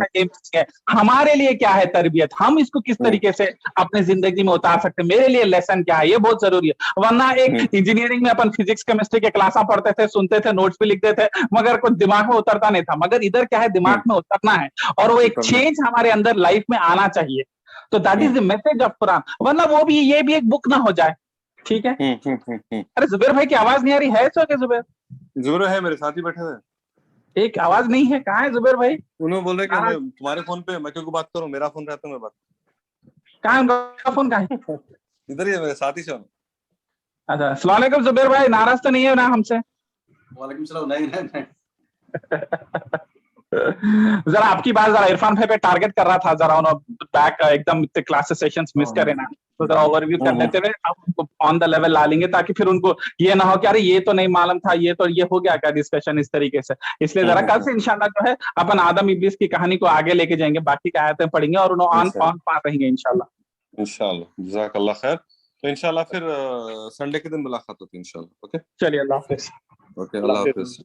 है, हमारे लिए क्या है तरबियत, हम इसको किस तरीके से अपने जिंदगी में उतार सकते हैं, मेरे लिए लेसन क्या है, ये बहुत जरूरी है। वरना एक इंजीनियरिंग में अपन फिजिक्स केमिस्ट्री के क्लासा पढ़ते थे, सुनते थे, नोट्स भी लिखते थे, मगर कुछ दिमाग में उतरता नहीं था। मगर इधर क्या है, दिमाग में उतरना है, और वो एक चेंज हमारे अंदर लाइफ में आना चाहिए। तो that is the message of Quran. वरना वो भी, ये भी एक बुक ना हो जाए, ठीक है? अरे जुबैर भाई की आवाज नहीं आ रही है? सो क्या जुबैर है मेरे साथ ही बैठे हुए, एक आवाज नहीं है, कहाँ है जुबैर भाई? उन्होंने बोल रहे कि मैं तुम्हारे फोन पे, मैं क्यों बात करूं, मेरा फोन रहता है, मैं बात, कहाँ है उनका फोन? कहाँ है? इधर ही है मेरे साथ ही से। अच्छा, अस्सलाम वालेकुम जुबैर भाई, नाराज तो नहीं है ना हमसे? वालेकुम सलाम। नहीं जरा आपकी बात जरा इरफान भाई पे टारगेट कर रहा था, जरा उन्होंने बैक एकदम क्लासेस सेशंस मिस करे ना, तो जरा ओवरव्यू कर लेते हुए उनको ऑन द लेवल ला लेंगे, ताकि फिर उनको ये ना हो कि अरे ये तो नहीं मालूम था, ये तो ये हो गया क्या डिस्कशन इस तरीके से। इसलिए जरा कल से इंशाल्लाह जो है अपन आदम इब्लीस की कहानी को आगे लेके जाएंगे, बाकी की आयतें पढ़ेंगे और उन्होंने ऑन पार रहेंगे इंशाल्लाह। जज़ाकल्लाह खैर। तो इंशाल्लाह फिर संडे के दिन मुलाकात होती है इंशाल्लाह। ओके, चलिए, अल्लाह हाफिज। ओके, अल्लाह हाफिज।